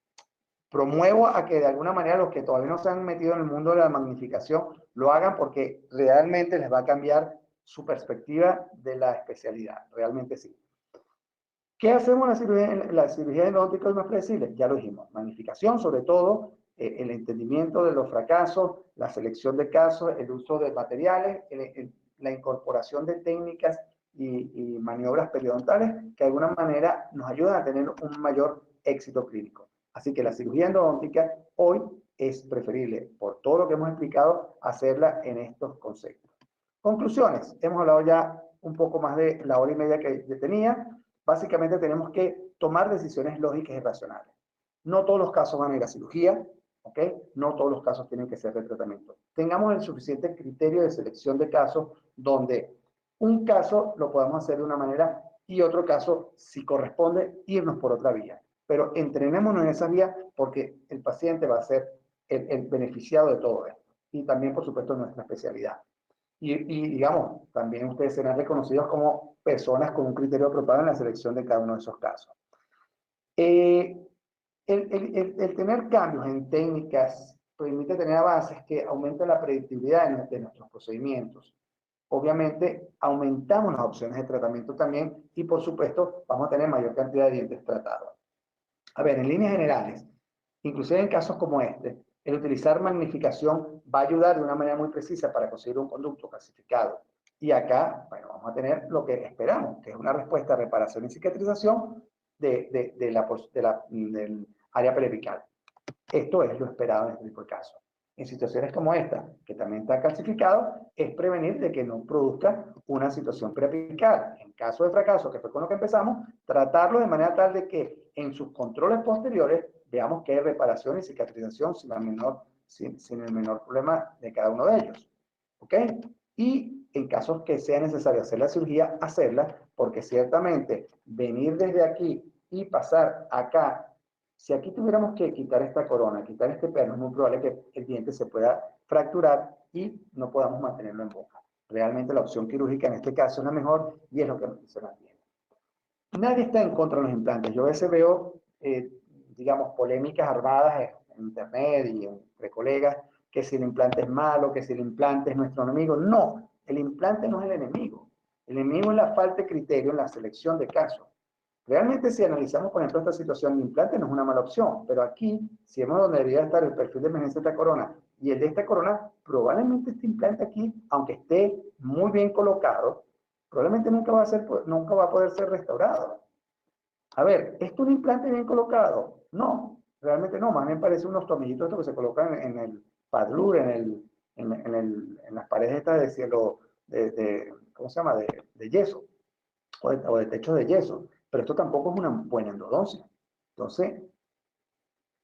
promuevo a que de alguna manera los que todavía no se han metido en el mundo de la magnificación lo hagan porque realmente les va a cambiar su perspectiva de la especialidad, realmente sí. ¿Qué hacemos en la cirugía endodóntica más predecible? Ya lo dijimos, magnificación sobre todo, el entendimiento de los fracasos, la selección de casos, el uso de materiales, la incorporación de técnicas y maniobras periodontales que de alguna manera nos ayudan a tener un mayor éxito clínico. Así que la cirugía endodóntica hoy es preferible, por todo lo que hemos explicado, hacerla en estos conceptos. Conclusiones. Hemos hablado ya un poco más de la hora y media que tenía. Básicamente tenemos que tomar decisiones lógicas y racionales. No todos los casos van a ir a cirugía, ¿ok? No todos los casos tienen que ser de tratamiento. Tengamos el suficiente criterio de selección de casos donde un caso lo podamos hacer de una manera y otro caso, si corresponde, irnos por otra vía. Pero entrenémonos en esa vía porque el paciente va a ser el beneficiado de todo esto. Y también, por supuesto, nuestra especialidad. Y digamos, también ustedes serán reconocidos como personas con un criterio apropiado en la selección de cada uno de esos casos. El tener cambios en técnicas permite tener avances que aumentan la predictibilidad de nuestros procedimientos. Obviamente, aumentamos las opciones de tratamiento también y, por supuesto, vamos a tener mayor cantidad de dientes tratados. A ver, en líneas generales, inclusive en casos como este, el utilizar magnificación va a ayudar de una manera muy precisa para conseguir un conducto clasificado. Y acá, bueno, vamos a tener lo que esperamos, que es una respuesta a reparación y cicatrización del área periapical. Esto es lo esperado en este tipo de casos. En situaciones como esta, que también está calcificado, es prevenir de que no produzca una situación periapical. En caso de fracaso, que fue con lo que empezamos, tratarlo de manera tal de que en sus controles posteriores veamos que hay reparación y cicatrización sin el menor problema de cada uno de ellos. ¿Ok? Y en casos que sea necesario hacer la cirugía, hacerla, porque ciertamente venir desde aquí y pasar acá, si aquí tuviéramos que quitar esta corona, quitar este perno, es muy probable que el diente se pueda fracturar y no podamos mantenerlo en boca. Realmente la opción quirúrgica en este caso es la mejor y es lo que se mantiene. Nadie está en contra de los implantes. Yo a veces veo, digamos, polémicas armadas en internet y entre colegas, que si el implante es malo, que si el implante es nuestro enemigo. No, el implante no es el enemigo. El enemigo es la falta de criterio en la selección de casos. Realmente, si analizamos, por ejemplo, esta situación, el implante no es una mala opción, pero aquí, si vemos donde debería estar el perfil de emergencia de esta corona y el de esta corona, probablemente este implante aquí, aunque esté muy bien colocado, probablemente nunca va a poder ser restaurado. A ver, ¿esto es un implante bien colocado? No, realmente no, más bien parece unos tornillitos estos que se colocan en el padlur, en las paredes estas de cielo, ¿cómo se llama? De yeso, o de techo de yeso. Pero esto tampoco es una buena endodoncia. Entonces,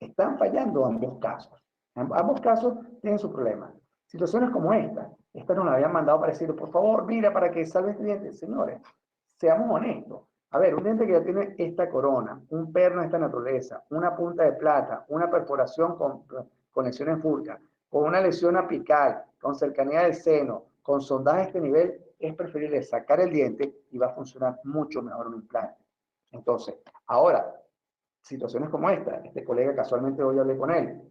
están fallando ambos casos. Ambos casos tienen su problema. Situaciones como esta nos la habían mandado para decir, por favor, mira, para que salve este diente. Señores, seamos honestos. A ver, un diente que ya tiene esta corona, un perno de esta naturaleza, una punta de plata, una perforación con lesiones furcas, con una lesión apical, con cercanía del seno, con sondaje a este nivel, es preferible sacar el diente y va a funcionar mucho mejor un implante. Entonces, ahora, situaciones como esta, este colega casualmente hoy hablé con él,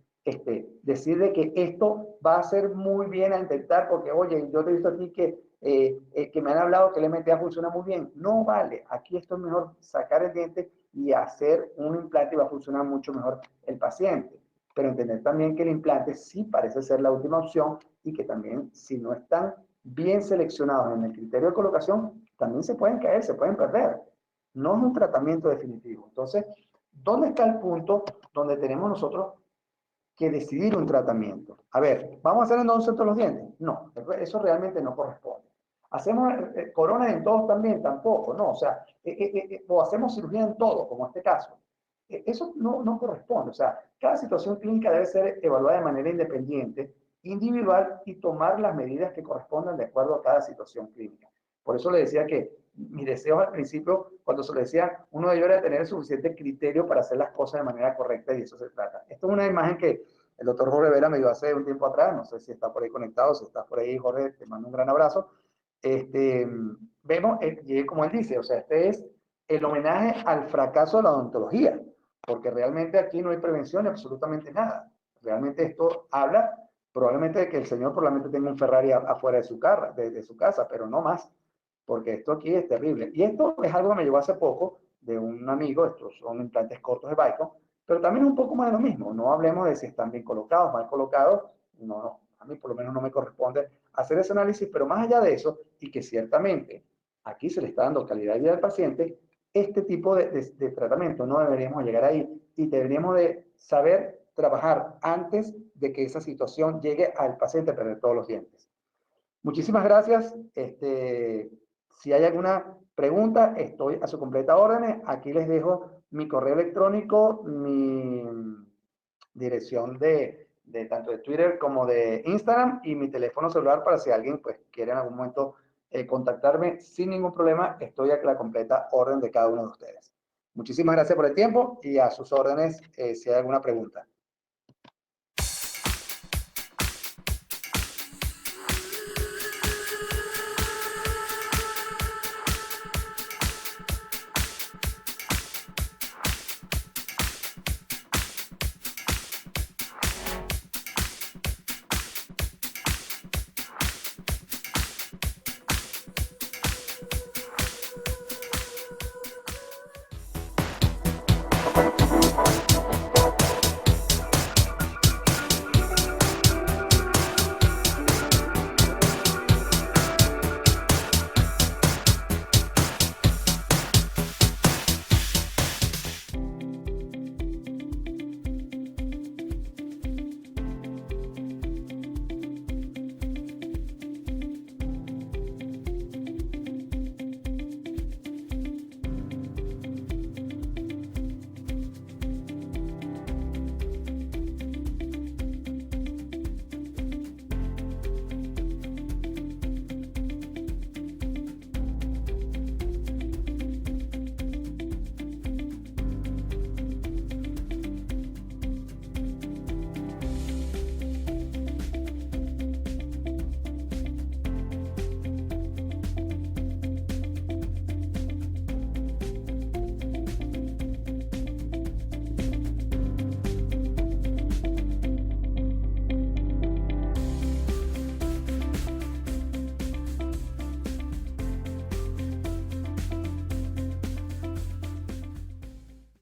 decirle que esto va a ser muy bien a intentar porque, oye, yo te he visto aquí que me han hablado que el MTA funciona muy bien. No vale, aquí esto es mejor sacar el diente y hacer un implante y va a funcionar mucho mejor el paciente. Pero entender también que el implante sí parece ser la última opción y que también si no están bien seleccionados en el criterio de colocación, también se pueden caer, se pueden perder. No es un tratamiento definitivo. Entonces, ¿dónde está el punto donde tenemos nosotros que decidir un tratamiento? A ver, ¿vamos a hacer endodoncia en todos los dientes? No, eso realmente no corresponde. ¿Hacemos coronas en todos también? Tampoco, no. O sea, o hacemos cirugía en todo, como este caso. Eso no corresponde. O sea, cada situación clínica debe ser evaluada de manera independiente, individual y tomar las medidas que correspondan de acuerdo a cada situación clínica. Por eso le decía que mis deseos al principio, cuando se lo decía, uno de ellos era tener el suficiente criterio para hacer las cosas de manera correcta y de eso se trata. Esto es una imagen que el doctor Jorge Vera me dio hace un tiempo atrás, no sé si está por ahí conectado, si estás por ahí, Jorge, te mando un gran abrazo. Vemos, como él dice, o sea, este es el homenaje al fracaso de la odontología, porque realmente aquí no hay prevención de absolutamente nada. Realmente esto habla probablemente de que el señor probablemente tenga un Ferrari afuera de su casa, pero no más, porque esto aquí es terrible. Y esto es algo que me llegó hace poco de un amigo, estos son implantes cortos de Bicon, pero también es un poco más de lo mismo. No hablemos de si están bien colocados, mal colocados, no, a mí por lo menos no me corresponde hacer ese análisis, pero más allá de eso, y que ciertamente aquí se le está dando calidad de vida al paciente, este tipo de tratamiento no deberíamos llegar ahí y deberíamos de saber trabajar antes de que esa situación llegue al paciente a perder todos los dientes. Muchísimas gracias. Si hay alguna pregunta, estoy a su completa orden. Aquí les dejo mi correo electrónico, mi dirección de tanto de Twitter como de Instagram y mi teléfono celular para si alguien pues quiere en algún momento contactarme sin ningún problema. Estoy a la completa orden de cada uno de ustedes. Muchísimas gracias por el tiempo y a sus órdenes si hay alguna pregunta.